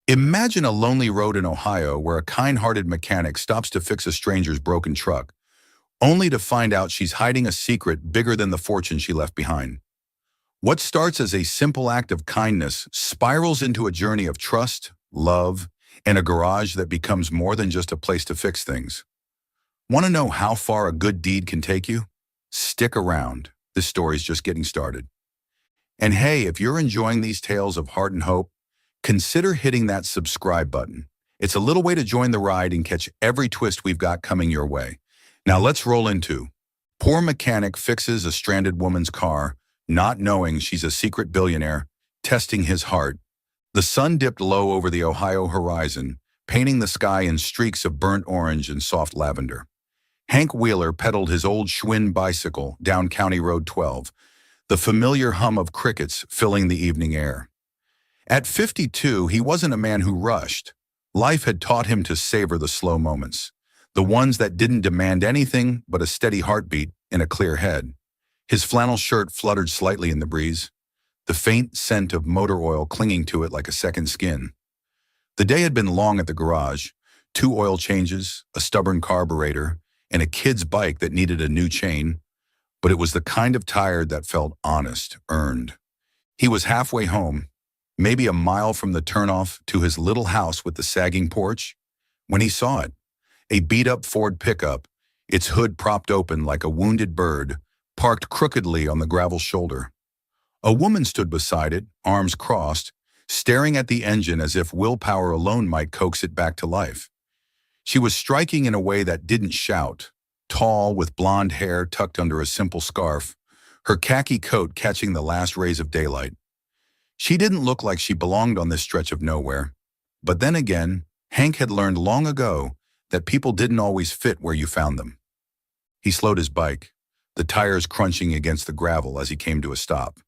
Imagine a lonely road in Ohio where a kind-hearted mechanic stops to fix a stranger's broken truck, only to find out she's hiding a secret bigger than the fortune she left behind. What starts as a simple act of kindness spirals into a journey of trust, love, and a garage that becomes more than just a place to fix things. Want to know how far a good deed can take you? Stick around. This story's just getting started. And hey, if you're enjoying these tales of heart and hope, consider hitting that subscribe button. It's a little way to join the ride and catch every twist we've got coming your way. Now let's roll into poor mechanic fixes a stranded woman's car, not knowing she's a secret billionaire, testing his heart. The sun dipped low over the Ohio horizon, painting the sky in streaks of burnt orange and soft lavender. Hank Wheeler pedaled his old Schwinn bicycle down County Road 12, the familiar hum of crickets filling the evening air. At 52, he wasn't a man who rushed. Life had taught him to savor the slow moments, the ones that didn't demand anything but a steady heartbeat and a clear head. His flannel shirt fluttered slightly in the breeze, the faint scent of motor oil clinging to it like a second skin. The day had been long at the garage, 2 oil changes, a stubborn carburetor, and a kid's bike that needed a new chain, but it was the kind of tired that felt honest, earned. He was halfway home, maybe a mile from the turnoff to his little house with the sagging porch, when he saw it. A beat-up Ford pickup, its hood propped open like a wounded bird, parked crookedly on the gravel shoulder. A woman stood beside it, arms crossed, staring at the engine as if willpower alone might coax it back to life. She was striking in a way that didn't shout, tall with blonde hair tucked under a simple scarf, her khaki coat catching the last rays of daylight. She didn't look like she belonged on this stretch of nowhere. But then again, Hank had learned long ago that people didn't always fit where you found them. He slowed his bike, the tires crunching against the gravel as he came to a stop.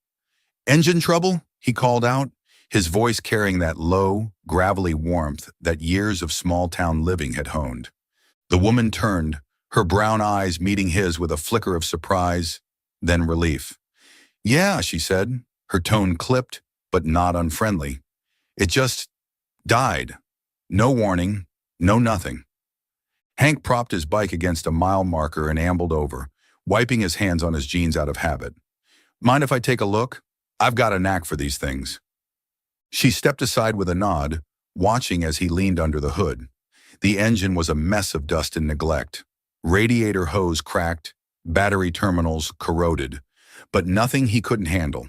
"Engine trouble?" he called out, his voice carrying that low, gravelly warmth that years of small-town living had honed. The woman turned, her brown eyes meeting his with a flicker of surprise, then relief. "Yeah," she said, her tone clipped, but not unfriendly. "It just died. No warning, no nothing." Hank propped his bike against a mile marker and ambled over, wiping his hands on his jeans out of habit. "Mind if I take a look? I've got a knack for these things." She stepped aside with a nod, watching as he leaned under the hood. The engine was a mess of dust and neglect. Radiator hose cracked, battery terminals corroded, but nothing he couldn't handle.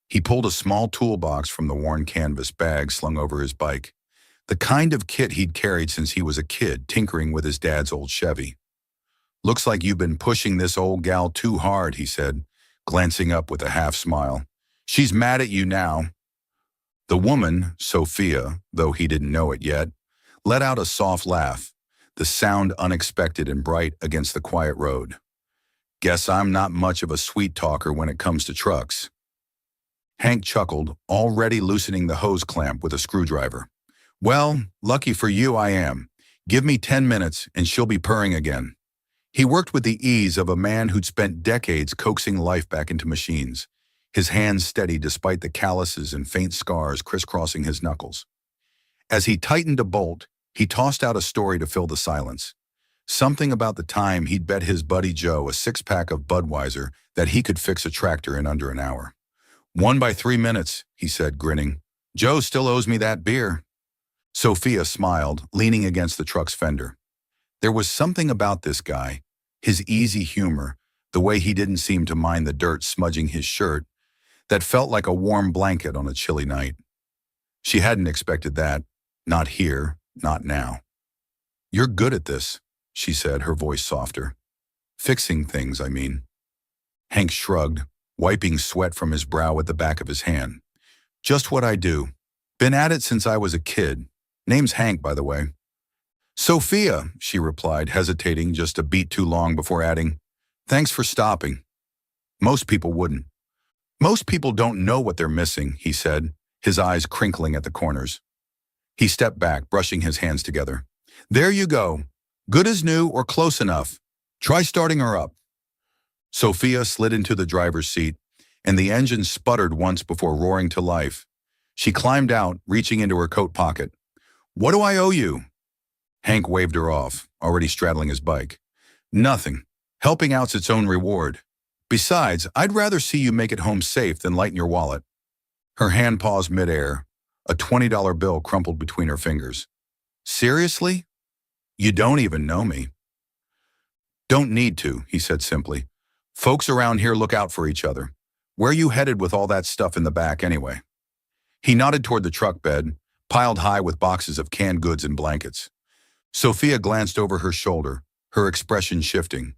He pulled a small toolbox from the worn canvas bag slung over his bike, the kind of kit he'd carried since he was a kid, tinkering with his dad's old Chevy. "Looks like you've been pushing this old gal too hard," he said, glancing up with a half smile. "She's mad at you now." The woman, Sophia, though he didn't know it yet, let out a soft laugh, the sound unexpected and bright against the quiet road. "Guess I'm not much of a sweet talker when it comes to trucks." Hank chuckled, already loosening the hose clamp with a screwdriver. "Well, lucky for you I am. Give me 10 minutes and she'll be purring again." He worked with the ease of a man who'd spent decades coaxing life back into machines, his hands steady despite the calluses and faint scars crisscrossing his knuckles. As he tightened a bolt, he tossed out a story to fill the silence. Something about the time he'd bet his buddy Joe a 6-pack of Budweiser that he could fix a tractor in under an hour. "Won by 3 minutes, he said, grinning. "Joe still owes me that beer." Sophia smiled, leaning against the truck's fender. There was something about this guy, his easy humor, the way he didn't seem to mind the dirt smudging his shirt, that felt like a warm blanket on a chilly night. She hadn't expected that, not here, not now. "You're good at this," she said, her voice softer. "Fixing things, I mean." Hank shrugged, wiping sweat from his brow with the back of his hand. "Just what I do. Been at it since I was a kid. Name's Hank, by the way." "Sophia," she replied, hesitating just a beat too long before adding, "Thanks for stopping." Most people wouldn't. "Most people don't know what they're missing," he said, his eyes crinkling at the corners. He stepped back, brushing his hands together. "There you go. Good as new or close enough. Try starting her up." Sophia slid into the driver's seat, and the engine sputtered once before roaring to life. She climbed out, reaching into her coat pocket. What do I owe you? Hank waved her off, already straddling his bike. Nothing. Helping out's its own reward. Besides, I'd rather see you make it home safe than lighten your wallet. Her hand paused midair, a $20 bill crumpled between her fingers. Seriously? You don't even know me. Don't need to, he said simply. Folks around here look out for each other. Where you headed with all that stuff in the back anyway? He nodded toward the truck bed, piled high with boxes of canned goods and blankets. Sophia glanced over her shoulder, her expression shifting.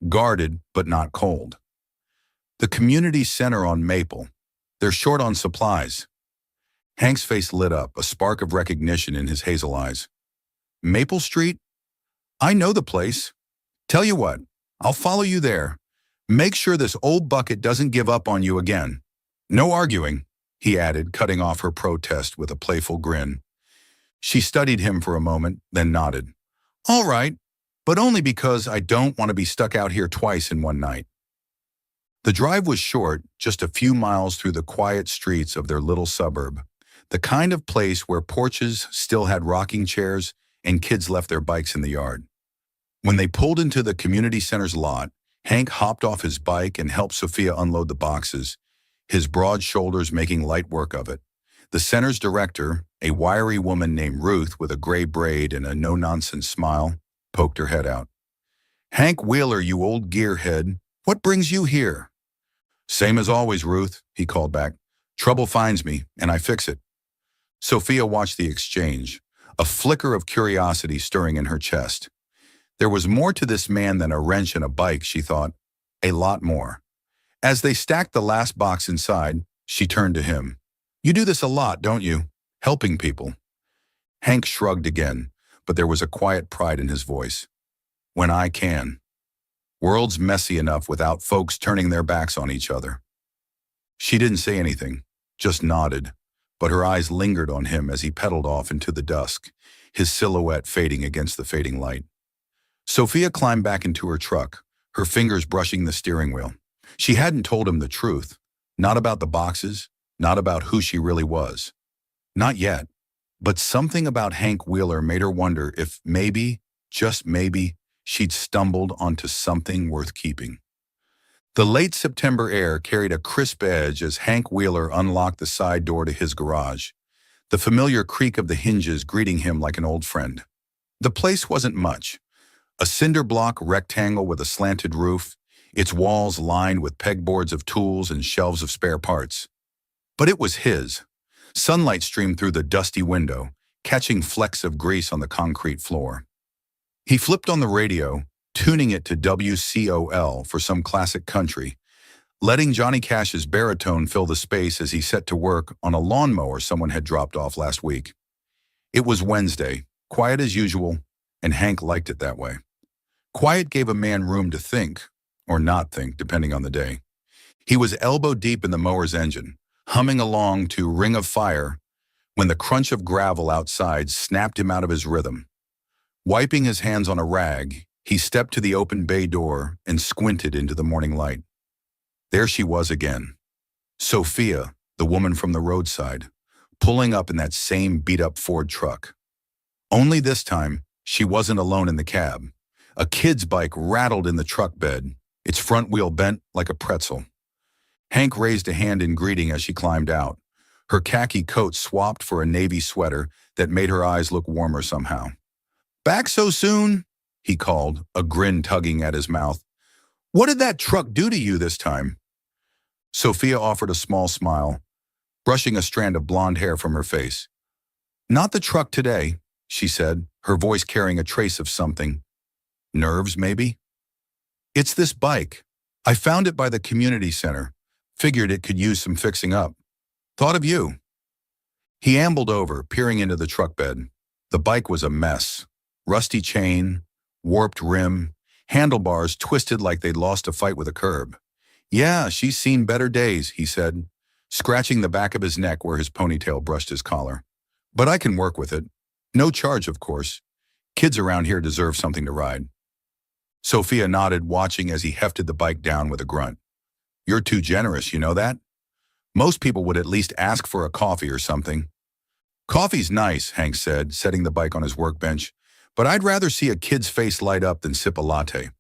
Guarded, but not cold. The community center on Maple. They're short on supplies. Hank's face lit up, a spark of recognition in his hazel eyes. Maple Street? I know the place. Tell you what, I'll follow you there. Make sure this old bucket doesn't give up on you again. No arguing, he added, cutting off her protest with a playful grin. She studied him for a moment, then nodded. All right, but only because I don't want to be stuck out here twice in one night. The drive was short, just a few miles through the quiet streets of their little suburb, the kind of place where porches still had rocking chairs and kids left their bikes in the yard. When they pulled into the community center's lot, Hank hopped off his bike and helped Sophia unload the boxes, his broad shoulders making light work of it. The center's director, a wiry woman named Ruth with a gray braid and a no-nonsense smile, poked her head out. Hank Wheeler, you old gearhead, what brings you here? Same as always, Ruth, he called back. Trouble finds me, and I fix it. Sophia watched the exchange, a flicker of curiosity stirring in her chest. There was more to this man than a wrench and a bike, she thought. A lot more. As they stacked the last box inside, she turned to him. You do this a lot, don't you? Helping people. Hank shrugged again, but there was a quiet pride in his voice. When I can. World's messy enough without folks turning their backs on each other. She didn't say anything, just nodded, but her eyes lingered on him as he pedaled off into the dusk, his silhouette fading against the fading light. Sophia climbed back into her truck, her fingers brushing the steering wheel. She hadn't told him the truth, not about the boxes, not about who she really was. Not yet, but something about Hank Wheeler made her wonder if maybe, just maybe, she'd stumbled onto something worth keeping. The late September air carried a crisp edge as Hank Wheeler unlocked the side door to his garage, the familiar creak of the hinges greeting him like an old friend. The place wasn't much. A cinder block rectangle with a slanted roof, its walls lined with pegboards of tools and shelves of spare parts. But it was his. Sunlight streamed through the dusty window, catching flecks of grease on the concrete floor. He flipped on the radio, tuning it to WCOL for some classic country, letting Johnny Cash's baritone fill the space as he set to work on a lawnmower someone had dropped off last week. It was Wednesday, quiet as usual, and Hank liked it that way. Quiet gave a man room to think, or not think, depending on the day. He was elbow deep in the mower's engine, humming along to Ring of Fire, when the crunch of gravel outside snapped him out of his rhythm. Wiping his hands on a rag, he stepped to the open bay door and squinted into the morning light. There she was again. Sophia, the woman from the roadside, pulling up in that same beat-up Ford truck. Only this time, she wasn't alone in the cab. A kid's bike rattled in the truck bed, its front wheel bent like a pretzel. Hank raised a hand in greeting as she climbed out, her khaki coat swapped for a navy sweater that made her eyes look warmer somehow. Back so soon? He called, a grin tugging at his mouth. What did that truck do to you this time? Sophia offered a small smile, brushing a strand of blonde hair from her face. Not the truck today, she said, her voice carrying a trace of something. Nerves, maybe? It's this bike. I found it by the community center. Figured it could use some fixing up. Thought of you. He ambled over, peering into the truck bed. The bike was a mess. Rusty chain, warped rim, handlebars twisted like they'd lost a fight with a curb. Yeah, she's seen better days, he said, scratching the back of his neck where his ponytail brushed his collar. But I can work with it. No charge, of course. Kids around here deserve something to ride. Sophia nodded, watching as he hefted the bike down with a grunt. You're too generous, you know that? Most people would at least ask for a coffee or something. Coffee's nice, Hank said, setting the bike on his workbench, but I'd rather see a kid's face light up than sip a latte.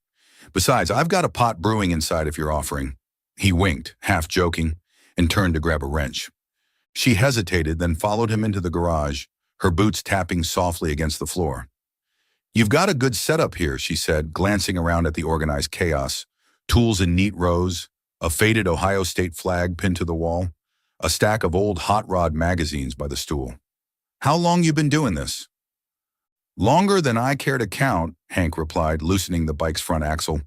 Besides, I've got a pot brewing inside if you're offering. He winked, half joking, and turned to grab a wrench. She hesitated, then followed him into the garage, her boots tapping softly against the floor. You've got a good setup here, she said, glancing around at the organized chaos. Tools in neat rows, a faded Ohio State flag pinned to the wall, a stack of old hot rod magazines by the stool. How long you been doing this? Longer than I care to count, Hank replied, loosening the bike's front axle.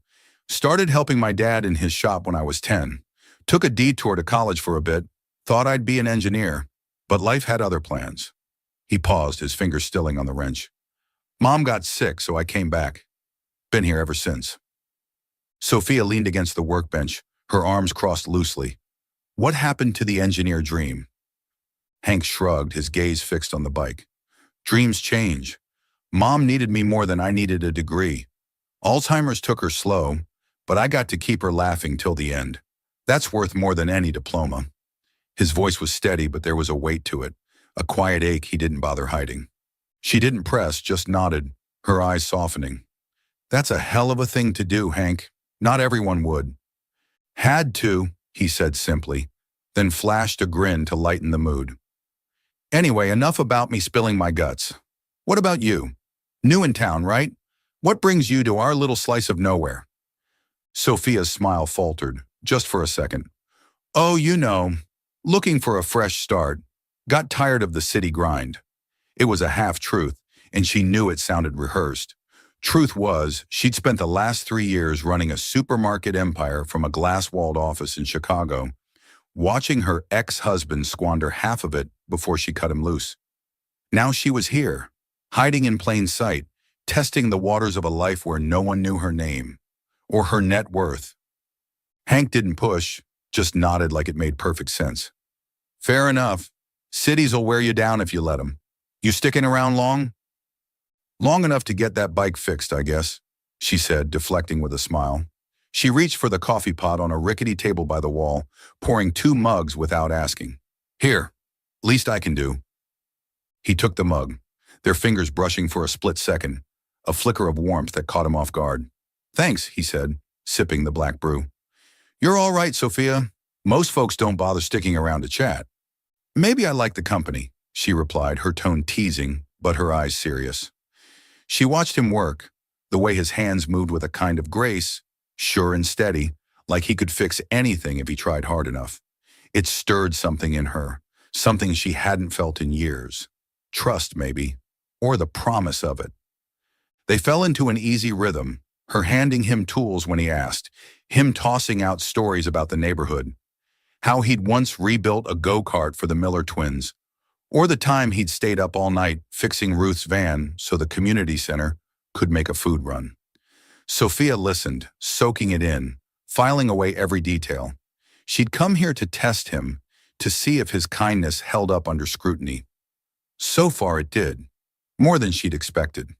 Started helping my dad in his shop when I was 10. Took a detour to college for a bit. Thought I'd be an engineer, but life had other plans. He paused, his fingers stilling on the wrench. Mom got sick, so I came back. Been here ever since. Sophia leaned against the workbench, her arms crossed loosely. What happened to the engineer dream? Hank shrugged, his gaze fixed on the bike. Dreams change. Mom needed me more than I needed a degree. Alzheimer's took her slow, but I got to keep her laughing till the end. That's worth more than any diploma. His voice was steady, but there was a weight to it, a quiet ache he didn't bother hiding. She didn't press, just nodded, her eyes softening. That's a hell of a thing to do, Hank. Not everyone would. Had to, he said simply, then flashed a grin to lighten the mood. Anyway, enough about me spilling my guts. What about you? New in town, right? What brings you to our little slice of nowhere? Sophia's smile faltered, just for a second. Oh, you know, looking for a fresh start. Got tired of the city grind. It was a half-truth, and she knew it sounded rehearsed. Truth was, she'd spent the last 3 years running a supermarket empire from a glass-walled office in Chicago, watching her ex-husband squander half of it before she cut him loose. Now she was here, hiding in plain sight, testing the waters of a life where no one knew her name, or her net worth. Hank didn't push, just nodded like it made perfect sense. Fair enough. Cities will wear you down if you let them. You sticking around long? Long enough to get that bike fixed, I guess, she said, deflecting with a smile. She reached for the coffee pot on a rickety table by the wall, pouring 2 mugs without asking. Here, least I can do. He took the mug, their fingers brushing for a split second, a flicker of warmth that caught him off guard. Thanks, he said, sipping the black brew. You're all right, Sophia. Most folks don't bother sticking around to chat. Maybe I like the company, she replied, her tone teasing, but her eyes serious. She watched him work, the way his hands moved with a kind of grace, sure and steady, like he could fix anything if he tried hard enough. It stirred something in her, something she hadn't felt in years. Trust, maybe, or the promise of it. They fell into an easy rhythm, her handing him tools when he asked, him tossing out stories about the neighborhood, how he'd once rebuilt a go-kart for the Miller twins, or the time he'd stayed up all night fixing Ruth's van so the community center could make a food run. Sophia listened, soaking it in, filing away every detail. She'd come here to test him, to see if his kindness held up under scrutiny. So far it did, more than she'd expected.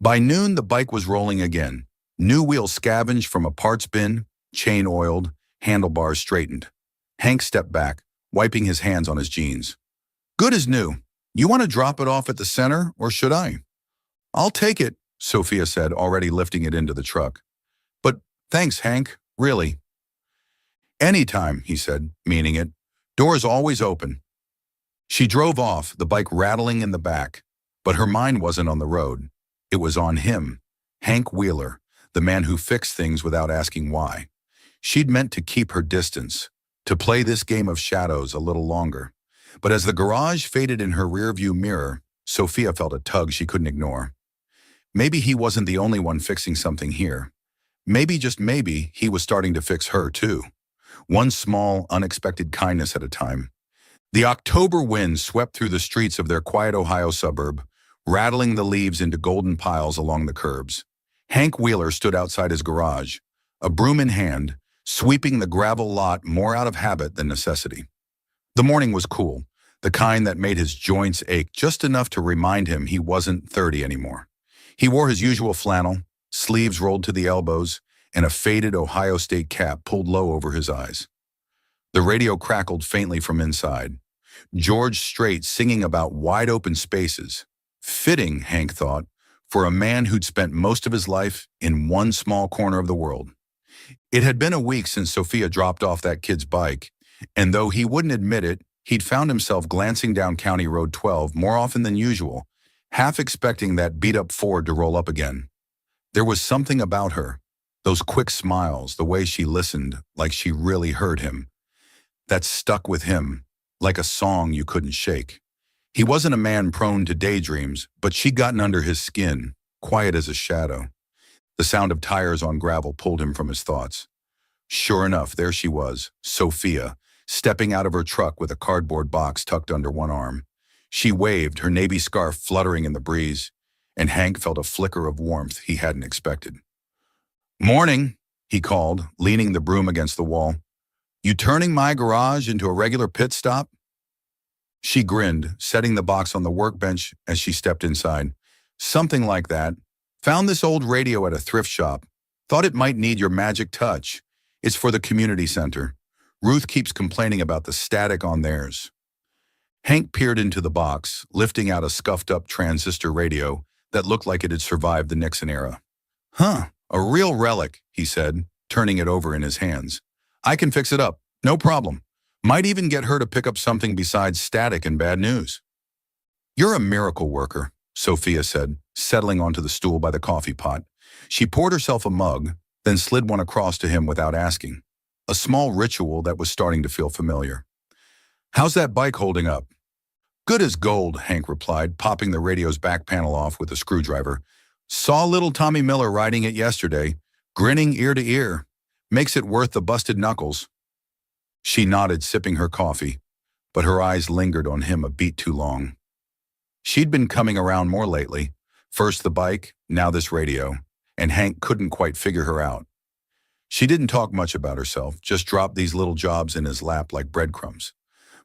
By noon, the bike was rolling again, new wheels scavenged from a parts bin, chain oiled, handlebars straightened. Hank stepped back, wiping his hands on his jeans. Good as new. You want to drop it off at the center, or should I? I'll take it, Sophia said, already lifting it into the truck. But thanks, Hank, really. Anytime, he said, meaning it. Door's always open. She drove off, the bike rattling in the back, but her mind wasn't on the road. It was on him, Hank Wheeler, the man who fixed things without asking why. She'd meant to keep her distance, to play this game of shadows a little longer. But as the garage faded in her rearview mirror, Sophia felt a tug she couldn't ignore. Maybe he wasn't the only one fixing something here. Maybe, just maybe, he was starting to fix her too. One small, unexpected kindness at a time. The October wind swept through the streets of their quiet Ohio suburb, rattling the leaves into golden piles along the curbs. Hank Wheeler stood outside his garage, a broom in hand, sweeping the gravel lot more out of habit than necessity. The morning was cool, the kind that made his joints ache just enough to remind him he wasn't 30 anymore. He wore his usual flannel, sleeves rolled to the elbows, and a faded Ohio State cap pulled low over his eyes. The radio crackled faintly from inside. George Strait singing about wide-open spaces. Fitting, Hank thought, for a man who'd spent most of his life in one small corner of the world. It had been a week since Sophia dropped off that kid's bike, and though he wouldn't admit it, he'd found himself glancing down County Road 12 more often than usual, half expecting that beat-up Ford to roll up again. There was something about her, those quick smiles, the way she listened like she really heard him, that stuck with him like a song you couldn't shake. He wasn't a man prone to daydreams, but she'd gotten under his skin, quiet as a shadow. The sound of tires on gravel pulled him from his thoughts. Sure enough, there she was, Sophia, stepping out of her truck with a cardboard box tucked under one arm. She waved, her navy scarf fluttering in the breeze, and Hank felt a flicker of warmth he hadn't expected. "Morning," he called, leaning the broom against the wall. "You turning my garage into a regular pit stop?" She grinned, setting the box on the workbench as she stepped inside. "Something like that. Found this old radio at a thrift shop. Thought it might need your magic touch. It's for the community center. Ruth keeps complaining about the static on theirs." Hank peered into the box, lifting out a scuffed-up transistor radio that looked like it had survived the Nixon era. "Huh, a real relic," he said, turning it over in his hands. "I can fix it up. No problem. Might even get her to pick up something besides static and bad news." "You're a miracle worker," Sophia said, settling onto the stool by the coffee pot. She poured herself a mug, then slid one across to him without asking. A small ritual that was starting to feel familiar. "How's that bike holding up?" "Good as gold," Hank replied, popping the radio's back panel off with a screwdriver. "Saw little Tommy Miller riding it yesterday, grinning ear to ear. Makes it worth the busted knuckles." She nodded, sipping her coffee, but her eyes lingered on him a beat too long. She'd been coming around more lately, first the bike, now this radio, and Hank couldn't quite figure her out. She didn't talk much about herself, just dropped these little jobs in his lap like breadcrumbs.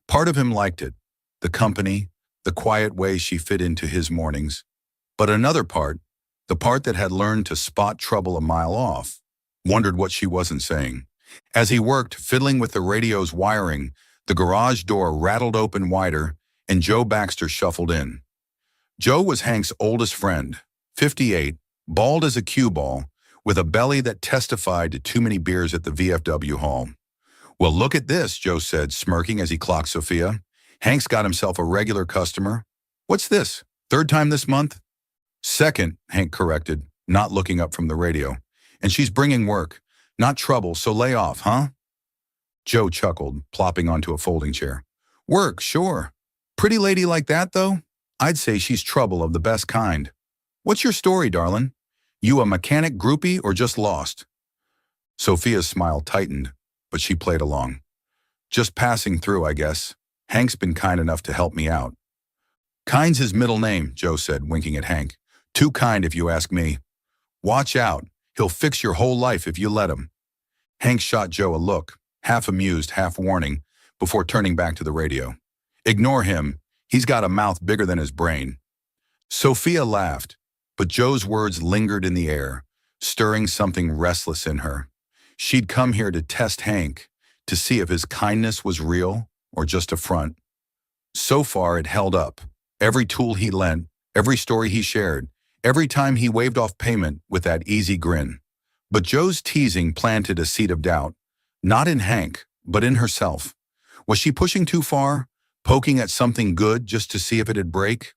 Part of him liked it, the company, the quiet way she fit into his mornings. But another part, the part that had learned to spot trouble a mile off, wondered what she wasn't saying. As he worked, fiddling with the radio's wiring, the garage door rattled open wider, and Joe Baxter shuffled in. Joe was Hank's oldest friend, 58, bald as a cue ball, with a belly that testified to too many beers at the VFW hall. "Well, look at this," Joe said, smirking as he clocked Sophia. "Hank's got himself a regular customer. What's this, third time this month?" "Second," Hank corrected, not looking up from the radio. "And she's bringing work. Not trouble, so lay off, huh?" Joe chuckled, plopping onto a folding chair. "Work, sure. Pretty lady like that, though? I'd say she's trouble of the best kind. What's your story, darling? You a mechanic groupie or just lost?" Sophia's smile tightened, but she played along. "Just passing through, I guess. Hank's been kind enough to help me out." "Kind's his middle name," Joe said, winking at Hank. "Too kind if you ask me. Watch out. He'll fix your whole life if you let him." Hank shot Joe a look, half amused, half warning, before turning back to the radio. "Ignore him. He's got a mouth bigger than his brain." Sophia laughed, but Joe's words lingered in the air, stirring something restless in her. She'd come here to test Hank, to see if his kindness was real or just a front. So far, it held up. Every tool he lent, every story he shared, every time he waved off payment with that easy grin. But Joe's teasing planted a seed of doubt, not in Hank, but in herself. Was she pushing too far, poking at something good just to see if it'd break?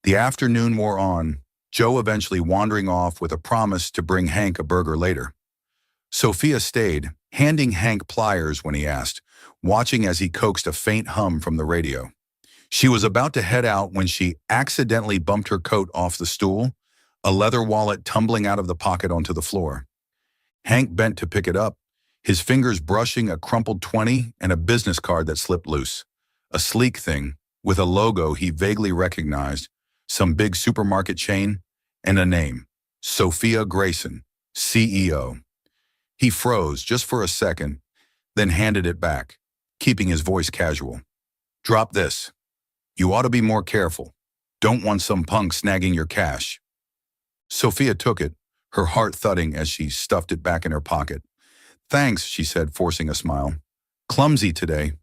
The afternoon wore on, Joe eventually wandering off with a promise to bring Hank a burger later. Sophia stayed, handing Hank pliers when he asked, watching as he coaxed a faint hum from the radio. She was about to head out when she accidentally bumped her coat off the stool, a leather wallet tumbling out of the pocket onto the floor. Hank bent to pick it up, his fingers brushing a crumpled 20 and a business card that slipped loose. A sleek thing, with a logo he vaguely recognized, some big supermarket chain, and a name, Sophia Grayson, CEO. He froze just for a second, then handed it back, keeping his voice casual. "Drop this. You ought to be more careful. Don't want some punk snagging your cash." Sophia took it, her heart thudding as she stuffed it back in her pocket. "Thanks," she said, forcing a smile. "Clumsy today."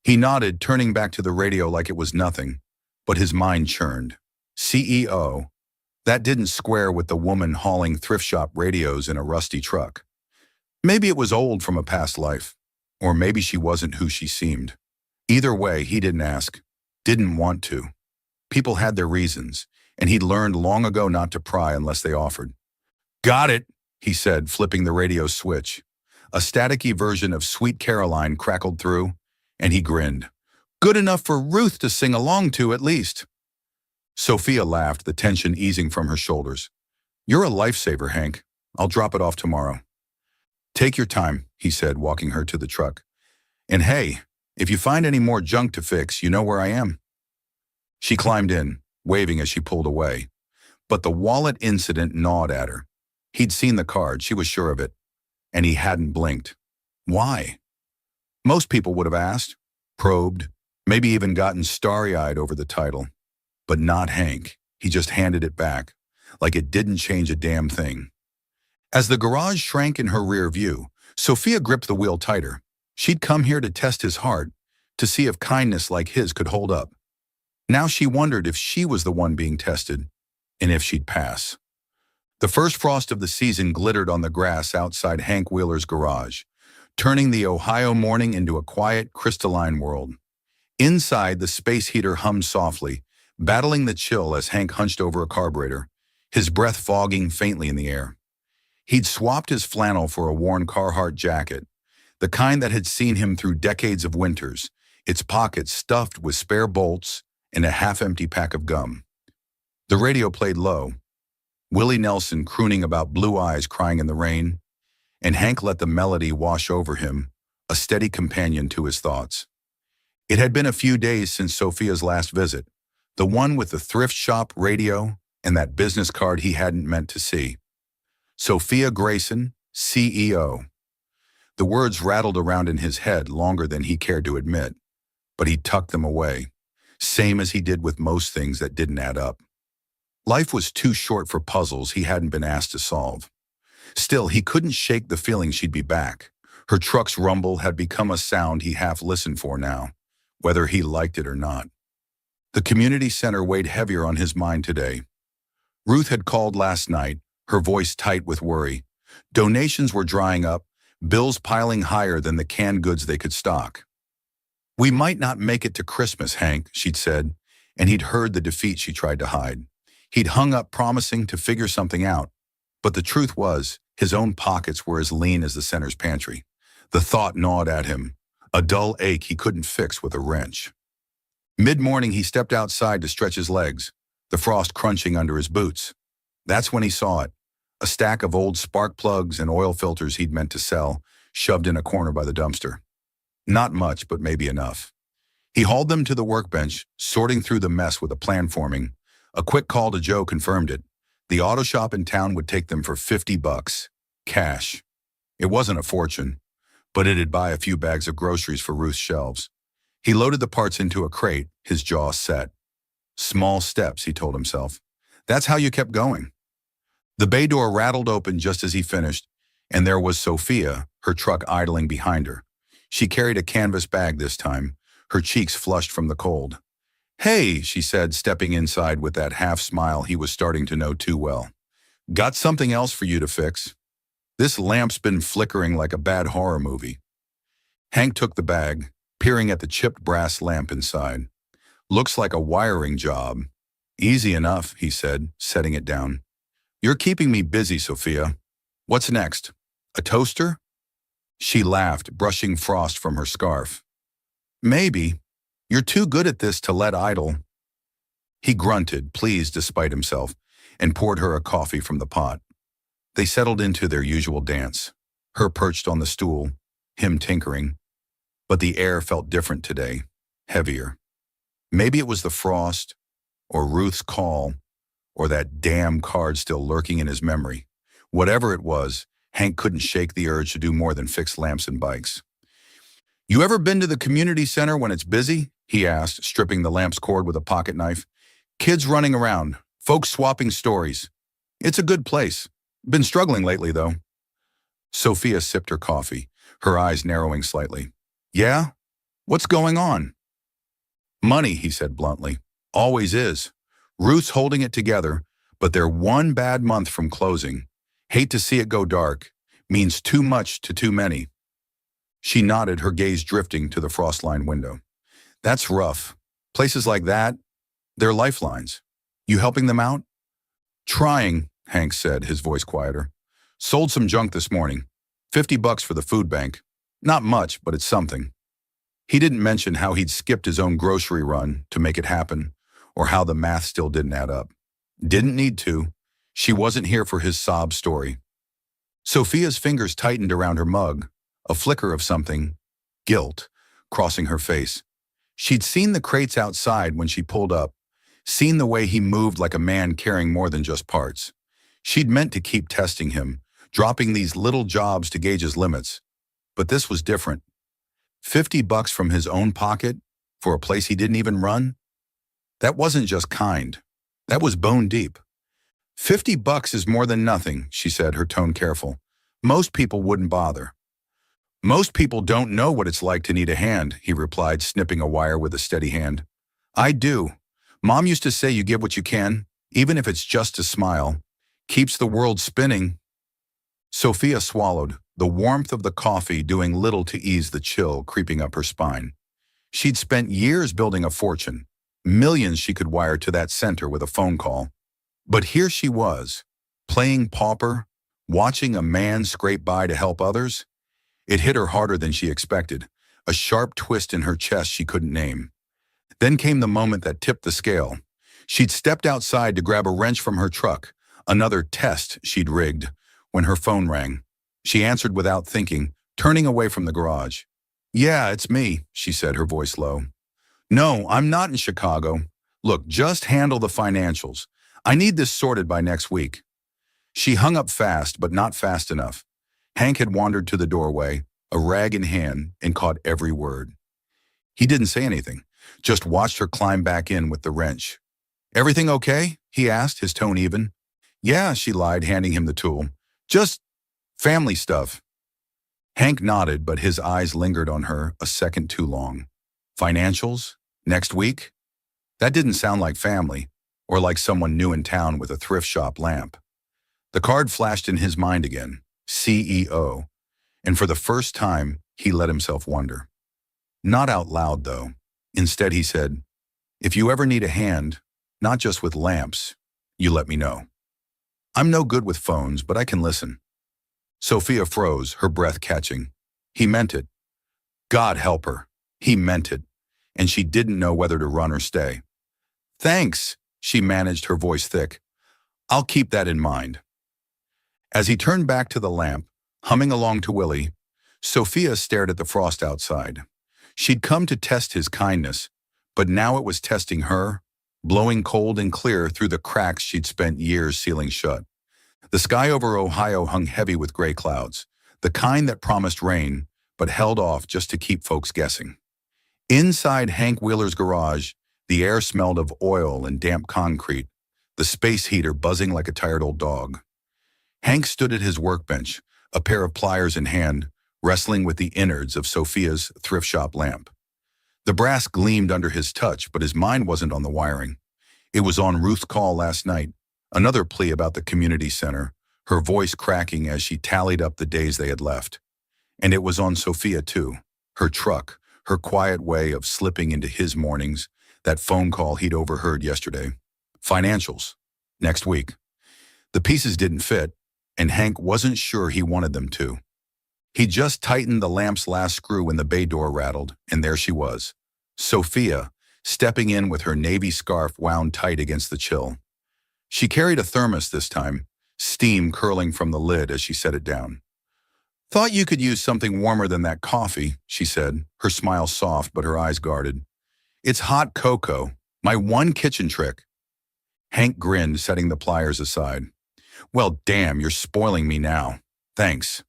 He nodded, turning back to the radio like it was nothing, but his mind churned. CEO. That didn't square with the woman hauling thrift shop radios in a rusty truck. Maybe it was old from a past life, or maybe she wasn't who she seemed. Either way, he didn't ask, didn't want to. People had their reasons, and he'd learned long ago not to pry unless they offered. Got it, he said, flipping the radio switch. A staticky version of Sweet Caroline crackled through, and he grinned. Good enough for Ruth to sing along to, at least. Sophia laughed, the tension easing from her shoulders. You're a lifesaver, Hank. I'll drop it off tomorrow. Take your time, he said, walking her to the truck. And hey, if you find any more junk to fix, you know where I am. She climbed in, waving as she pulled away. But the wallet incident gnawed at her. He'd seen the card, she was sure of it. And he hadn't blinked. Why? Most people would have asked, probed, maybe even gotten starry-eyed over the title. But not Hank. He just handed it back, like it didn't change a damn thing. As the garage shrank in her rear view, Sophia gripped the wheel tighter. She'd come here to test his heart, to see if kindness like his could hold up. Now she wondered if she was the one being tested, and if she'd pass. The first frost of the season glittered on the grass outside Hank Wheeler's garage, turning the Ohio morning into a quiet, crystalline world. Inside, the space heater hummed softly, battling the chill as Hank hunched over a carburetor, his breath fogging faintly in the air. He'd swapped his flannel for a worn Carhartt jacket, the kind that had seen him through decades of winters, its pockets stuffed with spare bolts and a half-empty pack of gum. The radio played low, Willie Nelson crooning about blue eyes crying in the rain, and Hank let the melody wash over him, a steady companion to his thoughts. It had been a few days since Sophia's last visit, the one with the thrift shop radio and that business card he hadn't meant to see. Sophia Grayson, CEO. The words rattled around in his head longer than he cared to admit, but he tucked them away, same as he did with most things that didn't add up. Life was too short for puzzles he hadn't been asked to solve. Still, he couldn't shake the feeling she'd be back. Her truck's rumble had become a sound he half listened for now, whether he liked it or not. The community center weighed heavier on his mind today. Ruth had called last night, her voice tight with worry. Donations were drying up, bills piling higher than the canned goods they could stock. We might not make it to Christmas, Hank, she'd said, and he'd heard the defeat she tried to hide. He'd hung up promising to figure something out, but the truth was, his own pockets were as lean as the center's pantry. The thought gnawed at him, a dull ache he couldn't fix with a wrench. Mid-morning, he stepped outside to stretch his legs, the frost crunching under his boots. That's when he saw it, a stack of old spark plugs and oil filters he'd meant to sell, shoved in a corner by the dumpster. Not much, but maybe enough. He hauled them to the workbench, sorting through the mess with a plan forming. A quick call to Joe confirmed it. The auto shop in town would take them for $50, cash. It wasn't a fortune, but it'd buy a few bags of groceries for Ruth's shelves. He loaded the parts into a crate, his jaw set. Small steps, he told himself. That's how you kept going. The bay door rattled open just as he finished, and there was Sophia, her truck idling behind her. She carried a canvas bag this time, her cheeks flushed from the cold. Hey, she said, stepping inside with that half-smile he was starting to know too well. Got something else for you to fix. This lamp's been flickering like a bad horror movie. Hank took the bag, peering at the chipped brass lamp inside. Looks like a wiring job. Easy enough, he said, setting it down. You're keeping me busy, Sophia. What's next? A toaster? She laughed, brushing frost from her scarf. Maybe. You're too good at this to let idle. He grunted, pleased despite himself, and poured her a coffee from the pot. They settled into their usual dance, her perched on the stool, him tinkering. But the air felt different today, heavier. Maybe it was the frost, or Ruth's call, or that damn card still lurking in his memory. Whatever it was, Hank couldn't shake the urge to do more than fix lamps and bikes. You ever been to the community center when it's busy? He asked, stripping the lamp's cord with a pocket knife. Kids running around, folks swapping stories. It's a good place. Been struggling lately, though. Sophia sipped her coffee, her eyes narrowing slightly. Yeah? What's going on? Money, he said bluntly. Always is. Ruth's holding it together, but they're one bad month from closing. Hate to see it go dark. Means too much to too many. She nodded, her gaze drifting to the frost-lined window. That's rough. Places like that, they're lifelines. You helping them out? Trying, Hank said, his voice quieter. Sold some junk this morning. $50 for the food bank. Not much, but it's something. He didn't mention how he'd skipped his own grocery run to make it happen, or how the math still didn't add up. Didn't need to. She wasn't here for his sob story. Sophia's fingers tightened around her mug, a flicker of something, guilt, crossing her face. She'd seen the crates outside when she pulled up, seen the way he moved like a man carrying more than just parts. She'd meant to keep testing him, dropping these little jobs to gauge his limits. But this was different. $50 from his own pocket for a place he didn't even run? That wasn't just kind. That was bone deep. $50 is more than nothing, she said, her tone careful. Most people wouldn't bother. Most people don't know what it's like to need a hand, he replied, snipping a wire with a steady hand. I do. Mom used to say you give what you can, even if it's just a smile. Keeps the world spinning. Sophia swallowed, the warmth of the coffee doing little to ease the chill creeping up her spine. She'd spent years building a fortune, millions she could wire to that center with a phone call. But here she was, playing pauper, watching a man scrape by to help others. It hit her harder than she expected, a sharp twist in her chest she couldn't name. Then came the moment that tipped the scale. She'd stepped outside to grab a wrench from her truck, another test she'd rigged, when her phone rang. She answered without thinking, turning away from the garage. Yeah, it's me, she said, her voice low. No, I'm not in Chicago. Look, just handle the financials. I need this sorted by next week. She hung up fast, but not fast enough. Hank had wandered to the doorway, a rag in hand, and caught every word. He didn't say anything, just watched her climb back in with the wrench. Everything okay? He asked, his tone even. Yeah, she lied, handing him the tool. Just family stuff. Hank nodded, but his eyes lingered on her a second too long. Financials? Next week? That didn't sound like family, or like someone new in town with a thrift shop lamp. The card flashed in his mind again, CEO, and for the first time, he let himself wonder. Not out loud, though. Instead, he said, if you ever need a hand, not just with lamps, you let me know. I'm no good with phones, but I can listen. Sophia froze, her breath catching. He meant it. God help her. He meant it. And she didn't know whether to run or stay. Thanks, she managed, her voice thick. I'll keep that in mind. As he turned back to the lamp, humming along to Willie, Sophia stared at the frost outside. She'd come to test his kindness, but now it was testing her, blowing cold and clear through the cracks she'd spent years sealing shut. The sky over Ohio hung heavy with gray clouds, the kind that promised rain, but held off just to keep folks guessing. Inside Hank Wheeler's garage, the air smelled of oil and damp concrete, the space heater buzzing like a tired old dog. Hank stood at his workbench, a pair of pliers in hand, wrestling with the innards of Sophia's thrift shop lamp. The brass gleamed under his touch, but his mind wasn't on the wiring. It was on Ruth's call last night, another plea about the community center, her voice cracking as she tallied up the days they had left. And it was on Sophia, too, her truck, her quiet way of slipping into his mornings, that phone call he'd overheard yesterday. Financials. Next week. The pieces didn't fit, and Hank wasn't sure he wanted them to. He just tightened the lamp's last screw when the bay door rattled, and there she was, Sophia, stepping in with her navy scarf wound tight against the chill. She carried a thermos this time, steam curling from the lid as she set it down. Thought you could use something warmer than that coffee, she said, her smile soft but her eyes guarded. It's hot cocoa, my one kitchen trick. Hank grinned, setting the pliers aside. Well, damn, you're spoiling me now. Thanks.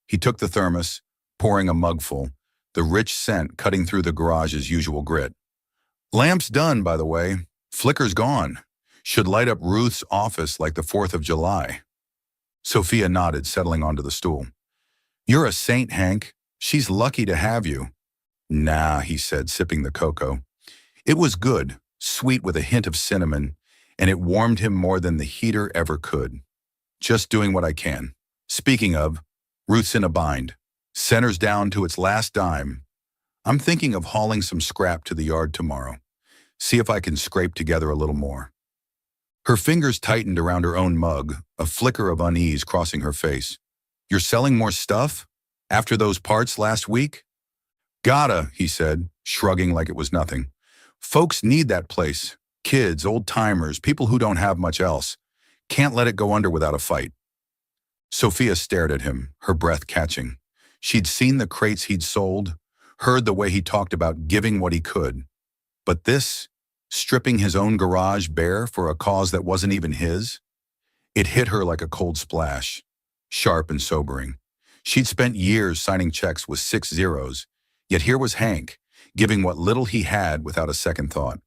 He took the thermos, pouring a mugful, the rich scent cutting through the garage's usual grit. Lamp's done, by the way. Flicker's gone. Should light up Ruth's office like the 4th of July. Sophia nodded, settling onto the stool. You're a saint, Hank. She's lucky to have you. Nah, he said, sipping the cocoa. It was good, sweet with a hint of cinnamon, and it warmed him more than the heater ever could. Just doing what I can. Speaking of, Ruth's in a bind. Center's down to its last dime. I'm thinking of hauling some scrap to the yard tomorrow. See if I can scrape together a little more. Her fingers tightened around her own mug, a flicker of unease crossing her face. You're selling more stuff? After those parts last week? Gotta, he said, shrugging like it was nothing. Folks need that place. Kids, old-timers, people who don't have much else. Can't let it go under without a fight. Sophia stared at him, her breath catching. She'd seen the crates he'd sold, heard the way he talked about giving what he could. But this, stripping his own garage bare for a cause that wasn't even his? It hit her like a cold splash, sharp and sobering. She'd spent years signing checks with 6 zeros, yet here was Hank, giving what little he had without a second thought.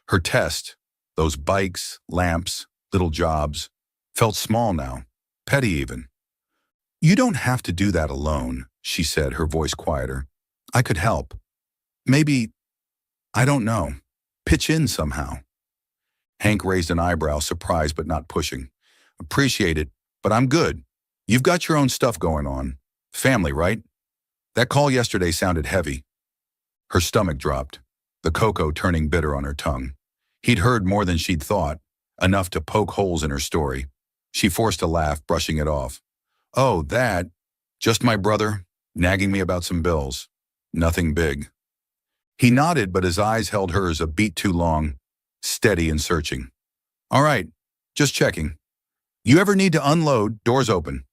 Her test, those bikes, lamps, little jobs, felt small now, petty even. You don't have to do that alone, she said, her voice quieter. I could help. Maybe, I don't know, pitch in somehow. Hank raised an eyebrow, surprised but not pushing. Appreciate it, but I'm good. You've got your own stuff going on. Family, right? That call yesterday sounded heavy. Her stomach dropped, the cocoa turning bitter on her tongue. He'd heard more than she'd thought, enough to poke holes in her story. She forced a laugh, brushing it off. Oh, that? Just my brother, nagging me about some bills. Nothing big. He nodded, but his eyes held hers a beat too long, steady and searching. All right, just checking. You ever need to unload, doors open.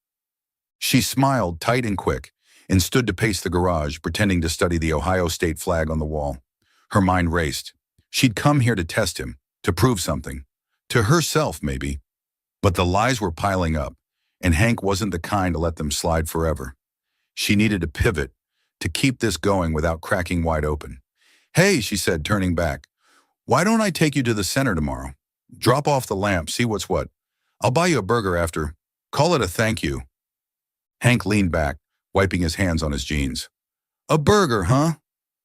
She smiled, tight and quick, and stood to pace the garage, pretending to study the Ohio state flag on the wall. Her mind raced. She'd come here to test him, to prove something. To herself, maybe. But the lies were piling up, and Hank wasn't the kind to let them slide forever. She needed to pivot, to keep this going without cracking wide open. Hey, she said, turning back. Why don't I take you to the center tomorrow? Drop off the lamp, see what's what. I'll buy you a burger after. Call it a thank you. Hank leaned back, wiping his hands on his jeans. A burger, huh?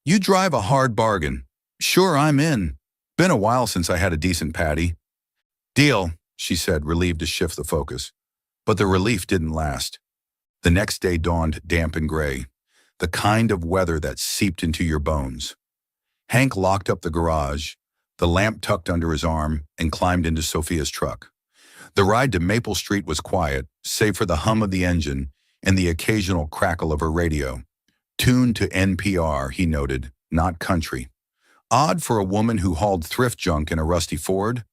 You drive a hard bargain. Sure, I'm in. Been a while since I had a decent patty. Deal, she said, relieved to shift the focus. But the relief didn't last. The next day dawned damp and gray, the kind of weather that seeped into your bones. Hank locked up the garage, the lamp tucked under his arm, and climbed into Sophia's truck. The ride to Maple Street was quiet, save for the hum of the engine and the occasional crackle of her radio. Tuned to NPR, he noted, not country. Odd for a woman who hauled thrift junk in a rusty Ford,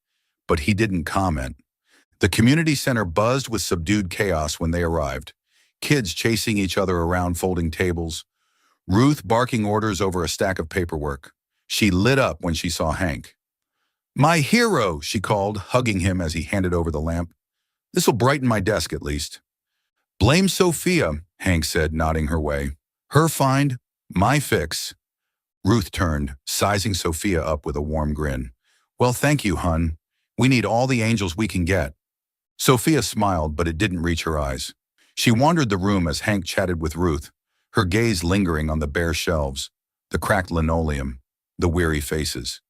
but he didn't comment. The community center buzzed with subdued chaos when they arrived. Kids chasing each other around folding tables. Ruth barking orders over a stack of paperwork. She lit up when she saw Hank. My hero, she called, hugging him as he handed over the lamp. This'll brighten my desk at least. Blame Sophia, Hank said, nodding her way. Her find, my fix. Ruth turned, sizing Sophia up with a warm grin. Well, thank you, hun. We need all the angels we can get. Sophia smiled, but it didn't reach her eyes. She wandered the room as Hank chatted with Ruth, her gaze lingering on the bare shelves, the cracked linoleum, the weary faces.